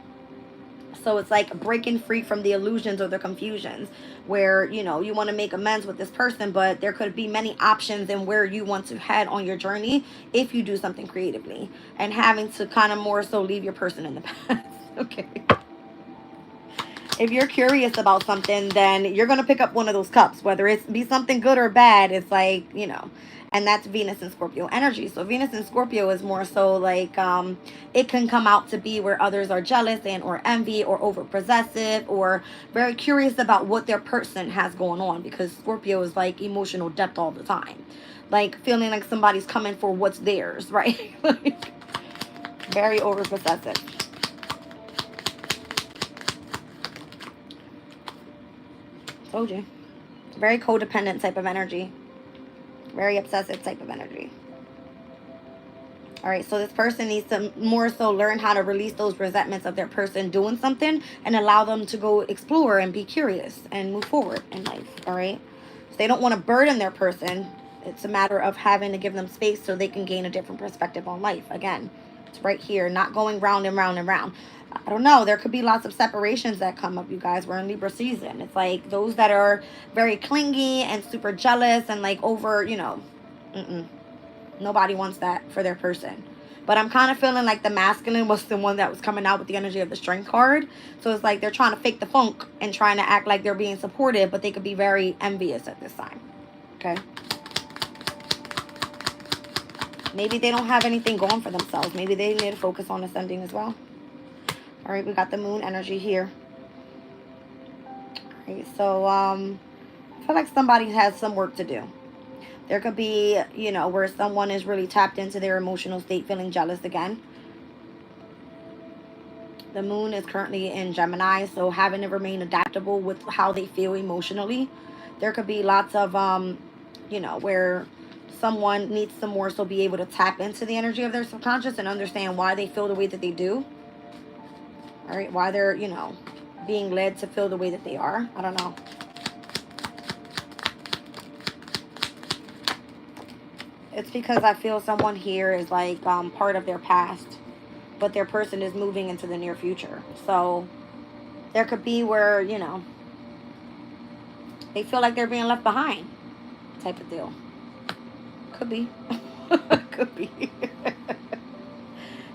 So it's like breaking free from the illusions or the confusions where, you know, you want to make amends with this person, but there could be many options in where you want to head on your journey if you do something creatively, and having to kind of more so leave your person in the past. Okay. If you're curious about something, then you're going to pick up one of those cups, whether it be something good or bad. It's like, you know, and that's Venus and Scorpio energy. So Venus and Scorpio is more so like, it can come out to be where others are jealous and or envy or over possessive or very curious about what their person has going on, because Scorpio is like emotional depth all the time. Like feeling like somebody's coming for what's theirs, right? Like, very over possessive. Told you. Very codependent type of energy. Very obsessive type of energy. All right, so this person needs to more so learn how to release those resentments of their person doing something and allow them to go explore and be curious and move forward in life. All right. So they don't want to burden their person. It's a matter of having to give them space so they can gain a different perspective on life. Again, it's right here, not going round and round and round. I don't know. There could be lots of separations that come up, you guys. We're in Libra season. It's like those that are very clingy and super jealous and like over, you know, nobody wants that for their person. But I'm kind of feeling like the masculine was the one that was coming out with the energy of the Strength card. So it's like they're trying to fake the funk and trying to act like they're being supportive, but they could be very envious at this time. Okay. Maybe they don't have anything going for themselves. Maybe they need to focus on ascending as well. All right, we got the moon energy here. All right, so I feel like somebody has some work to do. There could be, you know, where someone is really tapped into their emotional state, feeling jealous again. The moon is currently in Gemini, so having to remain adaptable with how they feel emotionally. There could be lots of, you know, where someone needs to more so be able to tap into the energy of their subconscious and understand why they feel the way that they do. All right, why they're, you know, being led to feel the way that they are. I don't know. It's because I feel someone here is like part of their past, but their person is moving into the near future. So there could be where, you know, they feel like they're being left behind type of deal. Could be. Could be.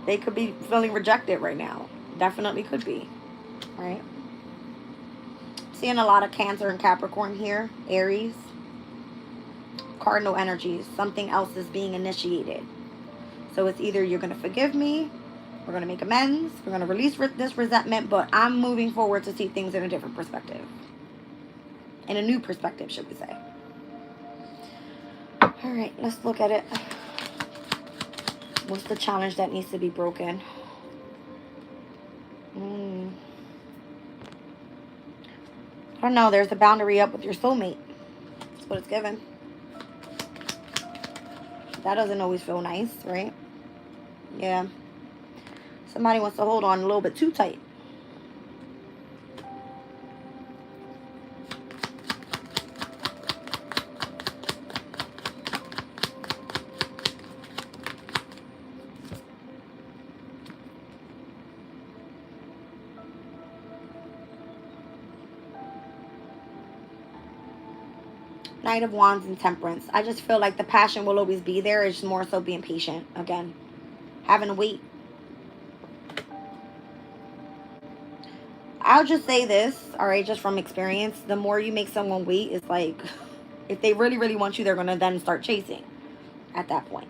They could be feeling rejected right now. Definitely could be. Right? Seeing a lot of Cancer and Capricorn here. Aries. Cardinal energies. Something else is being initiated. So it's either you're going to forgive me, we're going to make amends, we're going to release this resentment, but I'm moving forward to see things in a different perspective. In a new perspective, should we say. All right, let's look at it. What's the challenge that needs to be broken? I don't know. There's a boundary up with your soulmate. That's what it's given. That doesn't always feel nice, right? Yeah. Somebody wants to hold on a little bit too tight. Knight of Wands and Temperance. I just feel like the passion will always be there. It's more so being patient. Again, having to wait. I'll just say this, all right, just from experience. The more you make someone wait, it's like, if they really, really want you, they're going to then start chasing at that point.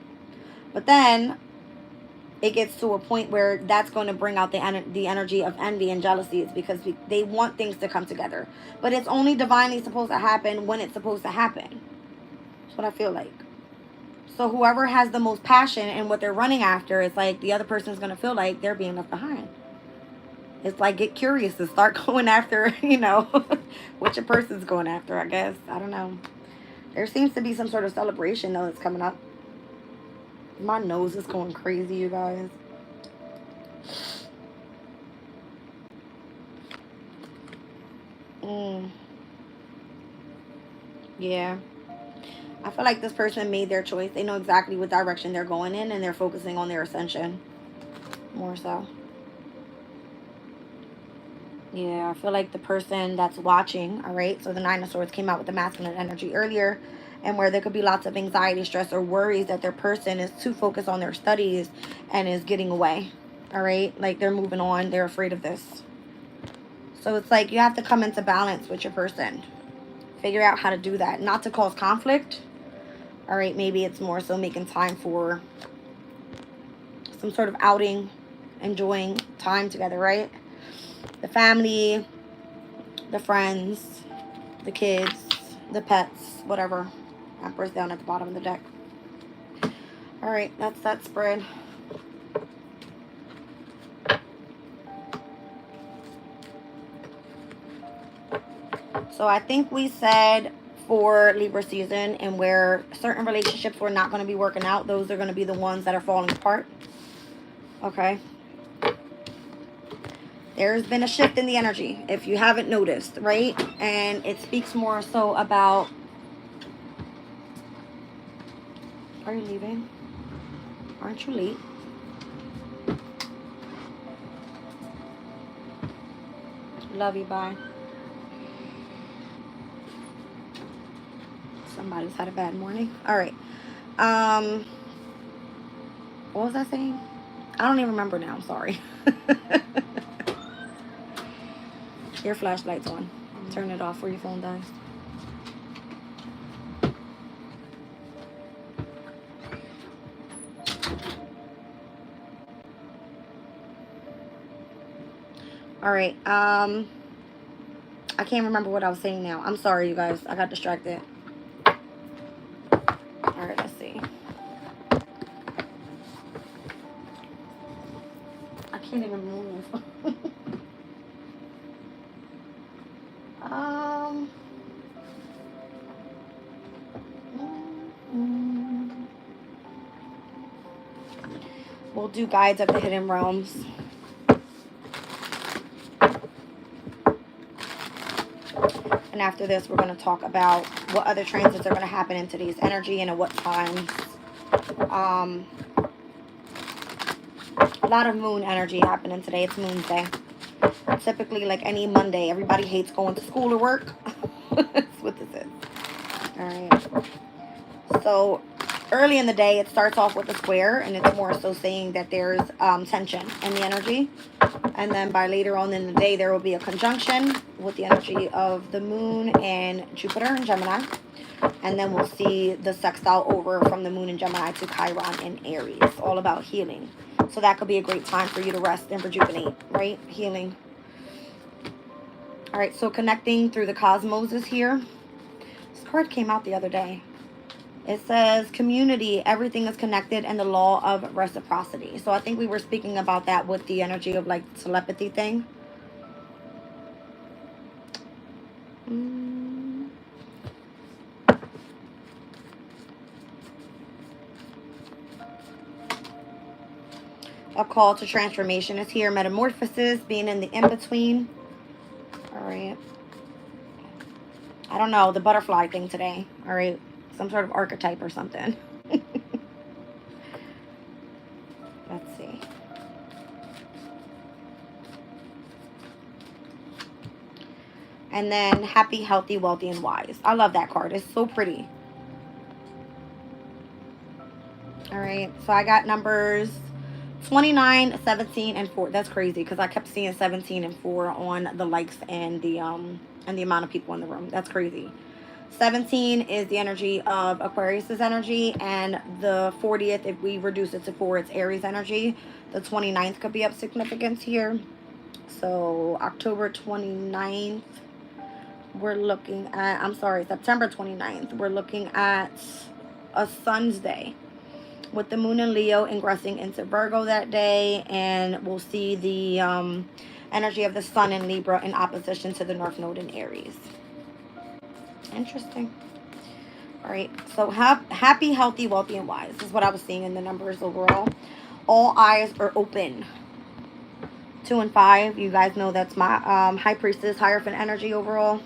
But then it gets to a point where that's going to bring out the energy of envy and jealousy. It's because they want things to come together. But it's only divinely supposed to happen when it's supposed to happen. That's what I feel like. So whoever has the most passion and what they're running after, it's like the other person's going to feel like they're being left behind. It's like, get curious and start going after, you know, what your person's going after, I guess. I don't know. There seems to be some sort of celebration, though, that's coming up. My nose is going crazy, you guys. Yeah. I feel like this person made their choice. They know exactly what direction they're going in, and they're focusing on their ascension. More so. Yeah, I feel like the person that's watching, all right? So the Nine of Swords came out with the masculine energy earlier, and where there could be lots of anxiety, stress, or worries that their person is too focused on their studies and is getting away, all right? Like they're moving on. They're afraid of this. So it's like you have to come into balance with your person. Figure out how to do that. Not to cause conflict, all right? Maybe it's more so making time for some sort of outing, enjoying time together, right? The family, the friends, the kids, the pets, whatever. Emperor's down at the bottom of the deck. All right, that's that spread. So I think we said for Libra season, and where certain relationships were not going to be working out, those are going to be the ones that are falling apart. Okay. There's been a shift in the energy, if you haven't noticed, right? And it speaks more so about... Are you leaving? Aren't you late? Love you, bye. Somebody's had a bad morning. All right. What was I saying? I don't even remember now. I'm sorry. Your flashlight's on. Turn it off before your phone dies. All right. I can't remember what I was saying now. I'm sorry, you guys. I got distracted. can't even move. We'll do guides of the hidden realms. And after this, we're going to talk about what other transits are going to happen in today's energy and at what times. A lot of moon energy happening today. It's Moon Day. Typically, like any Monday, everybody hates going to school or work. That's what this is. All right. So early in the day, it starts off with a square, and it's more so saying that there's tension in the energy. And then by later on in the day, there will be a conjunction with the energy of the moon and Jupiter and Gemini. And then we'll see the sextile over from the moon in Gemini to Chiron in Aries. All about healing. So that could be a great time for you to rest and rejuvenate, right? Healing. All right, so connecting through the cosmos is here. This card came out the other day. It says community, everything is connected, and the law of reciprocity. So I think we were speaking about that with the energy of like telepathy thing. A call to transformation is here. Metamorphosis, being in the in-between. All right. I don't know, the butterfly thing today. All right. Some sort of archetype or something. Let's see. And then happy, healthy, wealthy, and wise. I love that card. It's so pretty. All right. So I got numbers 29, 17, and 4. That's crazy because I kept seeing 17 and 4 on the likes and the amount of people in the room. That's crazy. 17 is the energy of Aquarius's energy, and the 40th, if we reduce it to 4, it's Aries energy. The 29th could be up significance here. So October 29th, we're looking at, I'm sorry, September 29th, we're looking at a Sun's Day with the moon in Leo ingressing into Virgo that day, and we'll see the energy of the sun in Libra in opposition to the North Node in Aries. Interesting. All right, so happy, healthy, wealthy, and wise is what I was seeing in the numbers overall. All eyes are open. 2 and 5, you guys know that's my High Priestess, Hierophant energy overall.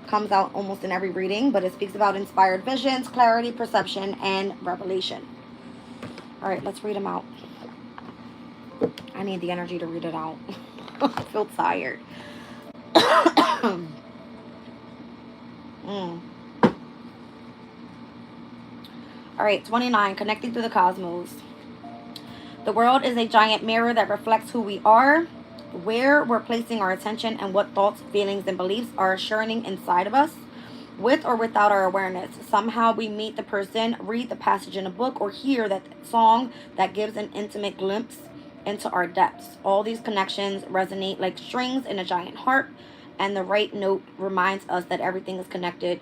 Comes out almost in every reading, but it speaks about inspired visions, clarity, perception, and revelation. All right, let's read them out. I need the energy to read it out. I feel tired. All right, 29, connecting to the cosmos. The world is a giant mirror that reflects who we are, where we're placing our attention, and what thoughts, feelings, and beliefs are churning inside of us, with or without our awareness. Somehow we meet the person, read the passage in a book, or hear that song that gives an intimate glimpse into our depths. All these connections resonate like strings in a giant harp, and the right note reminds us that everything is connected,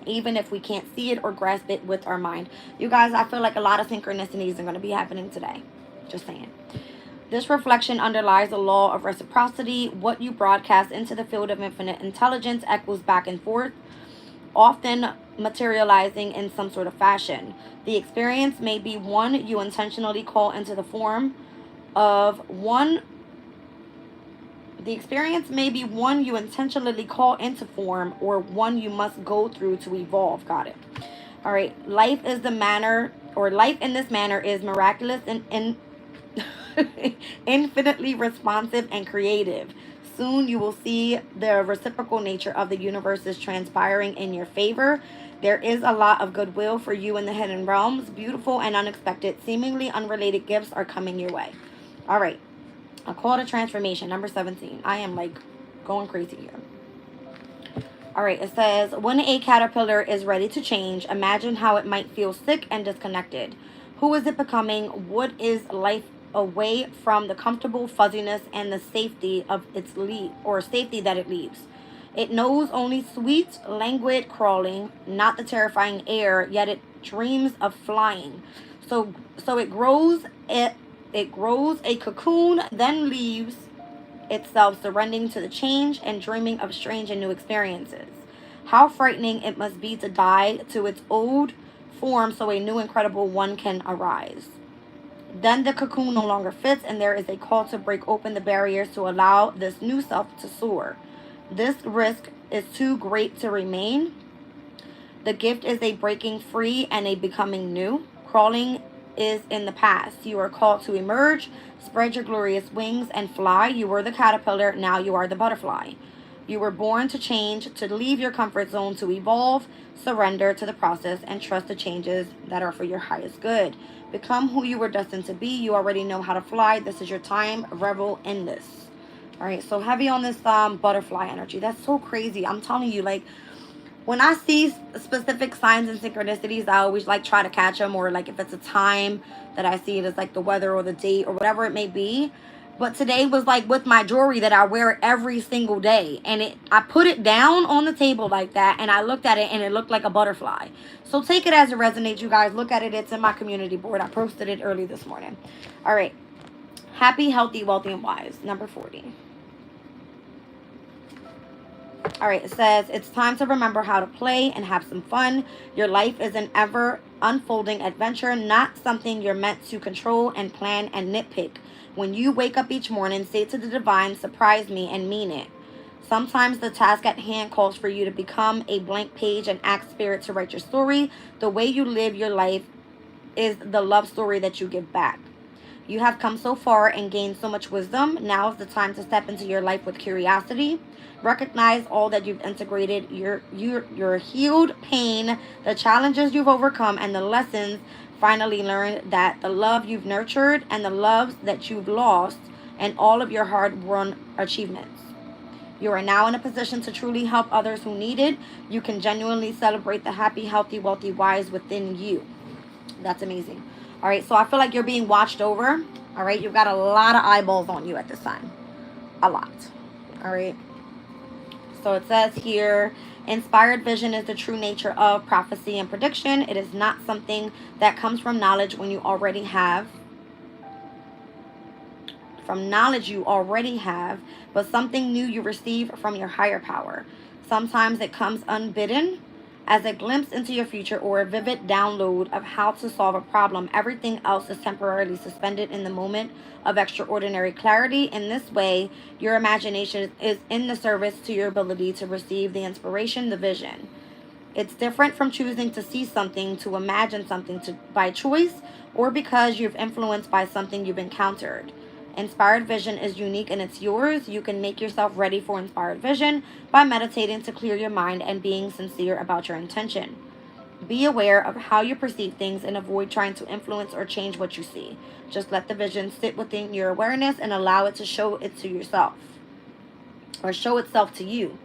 even if we can't see it or grasp it with our mind. You guys, I feel like a lot of synchronicities are going to be happening today. Just saying. This reflection underlies the law of reciprocity. What you broadcast into the field of infinite intelligence echoes back and forth, often materializing in some sort of fashion. The experience may be one you intentionally call into the form of one. The experience may be one you intentionally call into form, or one you must go through to evolve. Got it. All right. Life in this manner is miraculous and infinitely responsive and creative. Soon you will see the reciprocal nature of the universe is transpiring in your favor. There is a lot of goodwill for you in the hidden realms. Beautiful and unexpected, seemingly unrelated gifts are coming your way. All right. A call to transformation, number 17. I am like going crazy here. All right, it says, when a caterpillar is ready to change, imagine how it might feel sick and disconnected. Who is it becoming? What is life away from the comfortable fuzziness and the safety of its safety that it leaves? It knows only sweet, languid crawling, not the terrifying air, yet it dreams of flying. So it grows It grows a cocoon, then leaves itself, surrendering to the change and dreaming of strange and new experiences. How frightening it must be to die to its old form so a new incredible one can arise. Then the cocoon no longer fits, and there is a call to break open the barriers to allow this new self to soar. This risk is too great to remain. The gift is a breaking free and a becoming new. Crawling is in the past. You are called to emerge, spread your glorious wings, and fly. You were the caterpillar, now you are the butterfly. You were born to change, to leave your comfort zone, to evolve, surrender to the process, and trust the changes that are for your highest good. Become who you were destined to be. You already know how to fly. This is your time. Revel in this. All right, so heavy on this butterfly energy. That's so crazy. I'm telling you, like, when I see specific signs and synchronicities, I always like try to catch them, or like if it's a time that I see it as like the weather or the date or whatever it may be. But today was like with my jewelry that I wear every single day, and I put it down on the table like that, and I looked at it and it looked like a butterfly. So take it as it resonates, you guys. Look at it. It's in my community board. I posted it early this morning. All right. Happy, healthy, wealthy, and wise. Number 40. All right, it says, it's time to remember how to play and have some fun. Your life is an ever unfolding adventure, not something you're meant to control and plan and nitpick. When you wake up each morning, say to the divine, surprise me, and mean it. Sometimes the task at hand calls for you to become a blank page and ask spirit to write your story. The way you live your life is the love story that you give back. You have come so far and gained so much wisdom. Now is the time to step into your life with curiosity. Recognize all that you've integrated, your healed pain, the challenges you've overcome, and the lessons finally learned, that the love you've nurtured and the loves that you've lost, and all of your hard-won achievements. You are now in a position to truly help others who need it. You can genuinely celebrate the happy, healthy, wealthy, wise within you. That's amazing. All right, so I feel like you're being watched over. All right, you've got a lot of eyeballs on you at this time. A lot. All right. So it says here, inspired vision is the true nature of prophecy and prediction. It is not something that comes from knowledge when you already have. From knowledge you already have, but something new you receive from your higher power. Sometimes it comes unbidden, as a glimpse into your future or a vivid download of how to solve a problem. Everything else is temporarily suspended in the moment of extraordinary clarity. In this way, your imagination is in the service to your ability to receive the inspiration, the vision. It's different from choosing to see something, to imagine something by choice, or because you've influenced by something you've encountered. Inspired vision is unique and it's yours. You can make yourself ready for inspired vision by meditating to clear your mind and being sincere about your intention. Be aware of how you perceive things and avoid trying to influence or change what you see. Just let the vision sit within your awareness and allow it to show it to yourself, or show itself to you.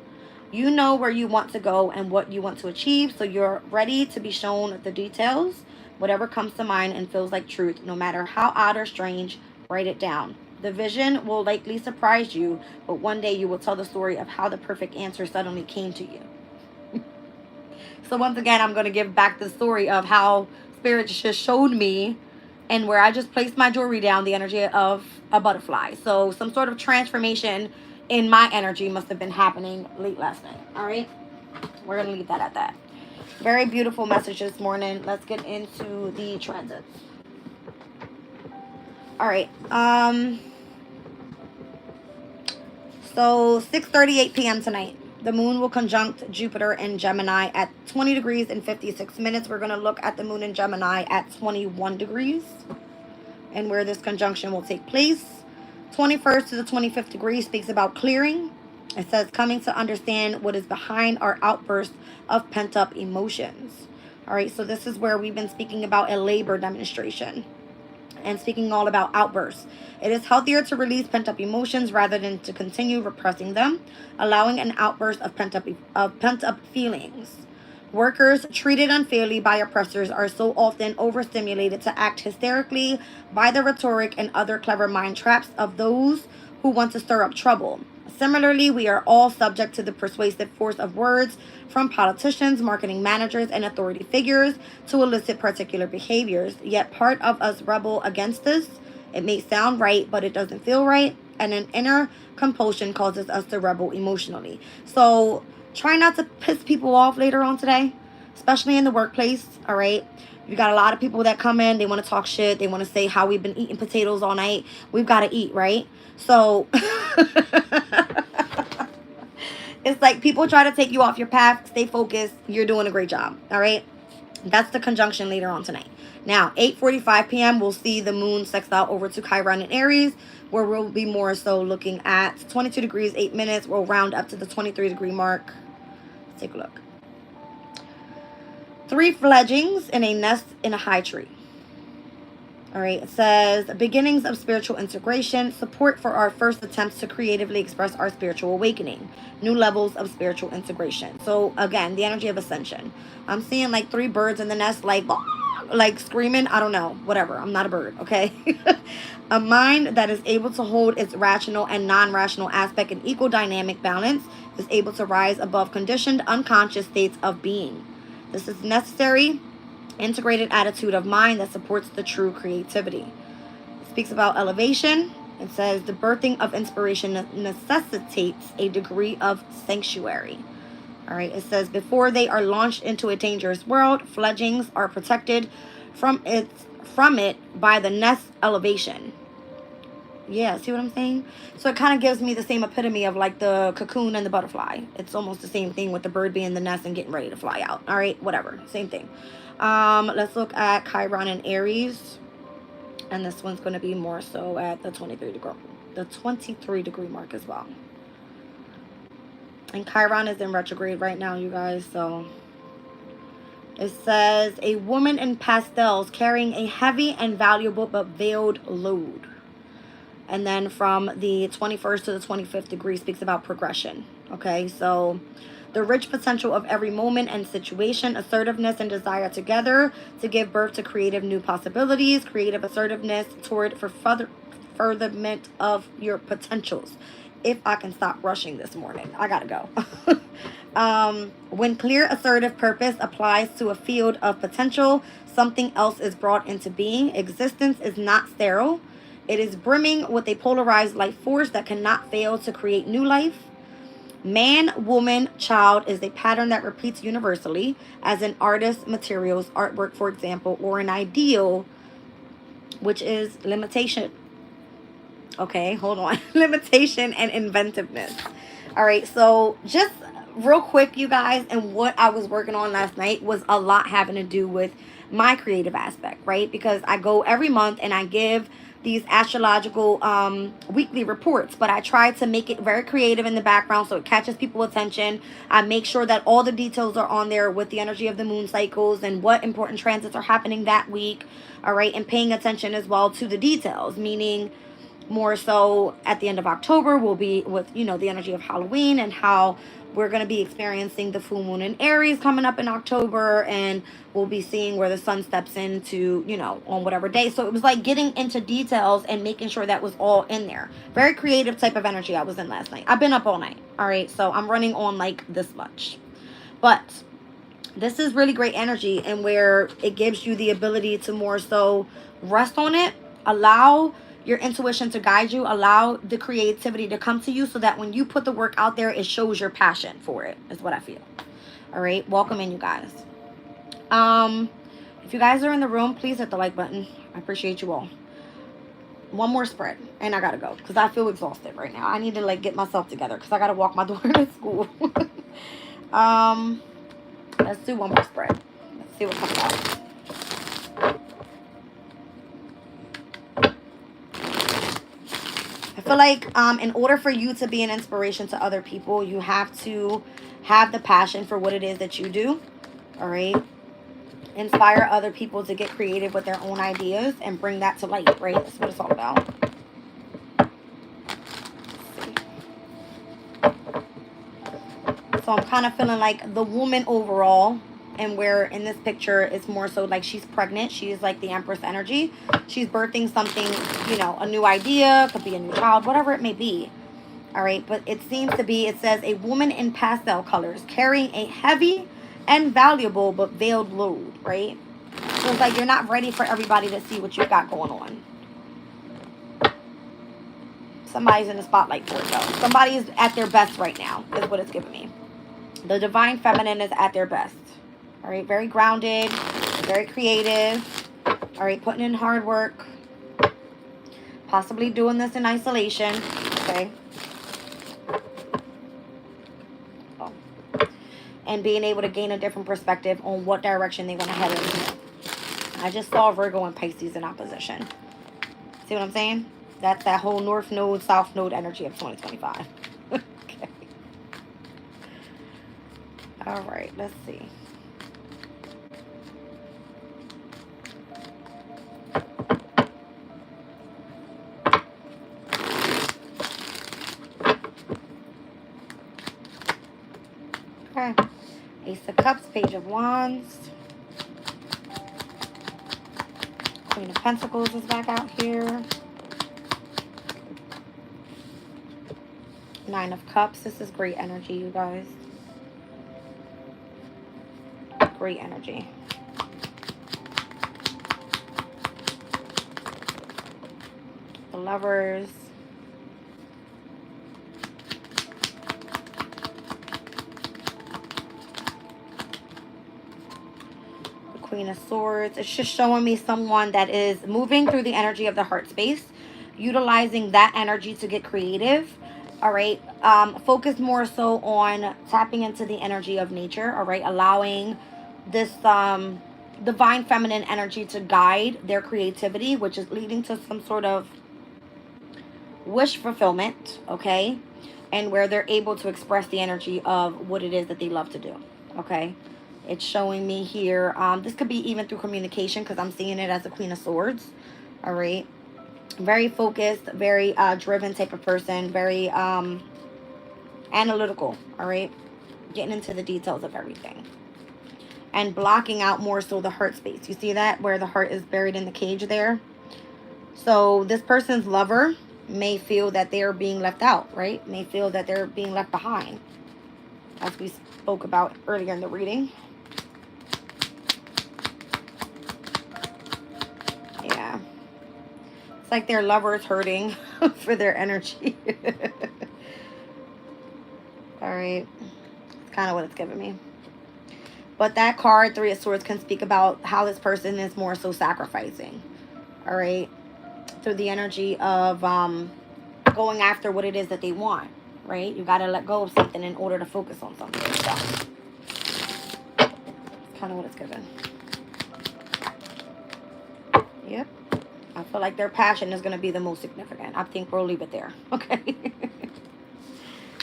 You know where you want to go and what you want to achieve, so you're ready to be shown the details. Whatever comes to mind and feels like truth, no matter how odd or strange, write it down. The vision will likely surprise you, but one day you will tell the story of how the perfect answer suddenly came to you. So once again, I'm going to give back the story of how Spirit just showed me, and where I just placed my jewelry down, the energy of a butterfly. So some sort of transformation in my energy must have been happening late last night. All right, we're going to leave that at that. Very beautiful message this morning. Let's get into the transits. All right. So 6:38 p.m. tonight, the moon will conjunct Jupiter in Gemini at 20 degrees and 56 minutes. We're going to look at the moon in Gemini at 21 degrees and where this conjunction will take place. 21st to the 25th degree speaks about clearing. It says coming to understand what is behind our outburst of pent-up emotions. All right, so this is where we've been speaking about a labor demonstration and speaking all about outbursts. It is healthier to release pent-up emotions rather than to continue repressing them, allowing an outburst of pent-up feelings. Workers treated unfairly by oppressors are so often overstimulated to act hysterically by the rhetoric and other clever mind traps of those who want to stir up trouble. Similarly, we are all subject to the persuasive force of words from politicians, marketing managers, and authority figures to elicit particular behaviors. Yet part of us rebel against this It may sound right, but it doesn't feel right. And an inner compulsion causes us to rebel emotionally. So try not to piss people off later on today, especially in the workplace, all right? You got a lot of people that come in, they want to talk shit, they want to say how we've been eating potatoes all night. We've got to eat, right? So it's like people try to take you off your path. Stay focused. You're doing a great job, all right? That's the conjunction later on tonight. Now, 8:45 p.m., we'll see the moon sextile over to Chiron in Aries, where we'll be more so looking at 22 degrees, 8 minutes. We'll round up to the 23-degree mark. Let's take a look. 3 fledglings in a nest in a high tree. All right, it says, beginnings of spiritual integration, support for our first attempts to creatively express our spiritual awakening, new levels of spiritual integration. So again, the energy of ascension. I'm seeing like 3 birds in the nest, like screaming. I don't know, whatever. I'm not a bird, okay? A mind that is able to hold its rational and non-rational aspect in equal dynamic balance is able to rise above conditioned unconscious states of being. This is necessary integrated attitude of mind that supports the true creativity. It speaks about elevation. It says the birthing of inspiration necessitates a degree of sanctuary. All right, it says before they are launched into a dangerous world, fledglings are protected from it by the nest elevation. Yeah, see what I'm saying? So it kind of gives me the same epitome of like the cocoon and the butterfly. It's almost the same thing with the bird being in the nest and getting ready to fly out. All right, whatever, same thing. Let's look at Chiron and Aries, and this one's going to be more so at the 23 degree mark as well. And Chiron is in retrograde right now, you guys. So it says a woman in pastels carrying a heavy and valuable but veiled load. And then from the 21st to the 25th degree speaks about progression. Okay, so the rich potential of every moment and situation, assertiveness and desire together to give birth to creative new possibilities, creative assertiveness toward furtherment of your potentials. If I can stop rushing this morning, I gotta go. When clear assertive purpose applies to a field of potential, something else is brought into being. Existence is not sterile. It is brimming with a polarized life force that cannot fail to create new life. Man, woman, child is a pattern that repeats universally as an artist, materials, artwork, for example, or an ideal, which is limitation. Okay, hold on. Limitation and inventiveness. All right, so just real quick, you guys, and what I was working on last night was a lot having to do with my creative aspect, right? Because I go every month and I give these astrological weekly reports, but I try to make it very creative in the background so it catches people's attention. I make sure that all the details are on there with the energy of the moon cycles and what important transits are happening that week, all right, and paying attention as well to the details, meaning more so at the end of October we'll be with, you know, the energy of Halloween and how we're going to be experiencing the full moon in Aries coming up in October, and we'll be seeing where the sun steps into, you know, on whatever day. So it was like getting into details and making sure that was all in there. Very creative type of energy I was in last night. I've been up all night. All right, so I'm running on like this much. But this is really great energy, and where it gives you the ability to more so rest on it, allow your intuition to guide you, allow the creativity to come to you so that when you put the work out there, it shows your passion for it, is what I feel. All right, welcome in, you guys. If you guys are in the room, please hit the like button. I appreciate you all. One more spread and I gotta go because I feel exhausted right now. I need to like get myself together because I gotta walk my daughter to school. Let's do one more spread. Let's see what comes out. I feel like in order for you to be an inspiration to other people, you have to have the passion for what it is that you do. All right. Inspire other people to get creative with their own ideas and bring that to light, right? That's what it's all about. So I'm kind of feeling like the woman overall, and where in this picture it's more so like she's pregnant. She's like the Empress energy. She's birthing something, you know, a new idea, could be a new child, whatever it may be. All right, but it seems to be, it says a woman in pastel colors carrying a heavy and valuable but veiled load, right? So it's like you're not ready for everybody to see what you've got going on. Somebody's in the spotlight for it, though. Somebody is at their best right now, is what it's giving me. The divine feminine is at their best. All right, very grounded, very creative. All right, putting in hard work. Possibly doing this in isolation. Okay. Oh. And being able to gain a different perspective on what direction they want to head in. I just saw Virgo and Pisces in opposition. See what I'm saying? That's that whole North Node, South Node energy of 2025. Okay. All right, let's see. Okay. Ace of Cups, Page of Wands. Queen of Pentacles is back out here. Nine of Cups. This is great energy, you guys. Great energy. The Lovers. The Queen of Swords. It's just showing me someone that is moving through the energy of the heart space, utilizing that energy to get creative. All right. Focus more so on tapping into the energy of nature. All right. Allowing this divine feminine energy to guide their creativity, which is leading to some sort of wish fulfillment. Okay. And where they're able to express the energy of what it is that they love to do. Okay. It's showing me here. This could be even through communication, because I'm seeing it as a Queen of Swords. All right. Very focused, very driven type of person, very analytical, all right? Getting into the details of everything. And blocking out more so the heart space. You see that? Where the heart is buried in the cage there. So this person's lover may feel that they're being left out, right? May feel that they're being left behind, as we spoke about earlier in the reading. Yeah. It's like their lover is hurting for their energy. All right. It's kind of what it's giving me. But that card, Three of Swords, can speak about how this person is more so sacrificing. All right. Through the energy of going after what it is that they want. Right? You got to let go of something in order to focus on something. So, it's kind of what it's giving. Yep. I feel like their passion is going to be the most significant. I think we'll leave it there. Okay.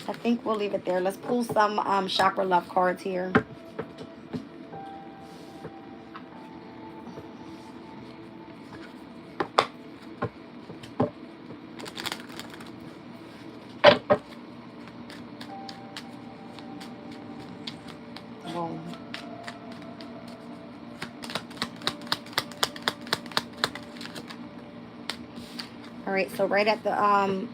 I think we'll leave it there. Let's pull some chakra love cards here. Boom. All right, so right at the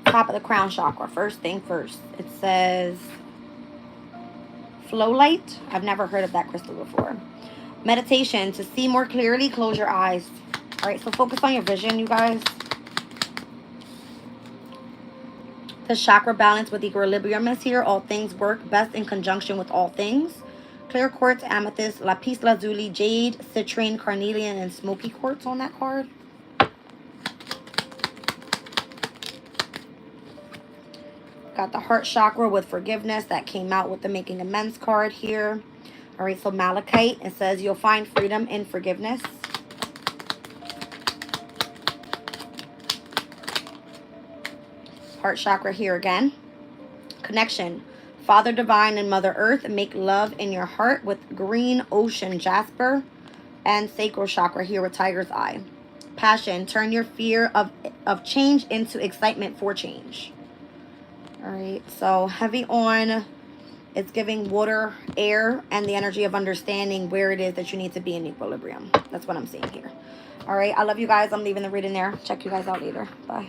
top of the crown chakra, first thing first, it says flow light. I've never heard of that crystal before. Meditation. To see more clearly, close your eyes. All right, so focus on your vision, you guys. The chakra balance with equilibrium is here. All things work best in conjunction with all things. Clear quartz, amethyst, lapis lazuli, jade, citrine, carnelian, and smoky quartz on that card. Got the heart chakra with forgiveness that came out with the making amends card here. All right, so malachite, it says you'll find freedom in forgiveness. Heart chakra here again. Connection. Father Divine and Mother Earth, make love in your heart with green ocean jasper. And sacral chakra here with tiger's eye. Passion. Turn your fear of change into excitement for change. All right, so heavy on, it's giving water, air, and the energy of understanding where it is that you need to be in equilibrium. That's what I'm seeing here. All right, I love you guys. I'm leaving the reading there. Check you guys out later. Bye.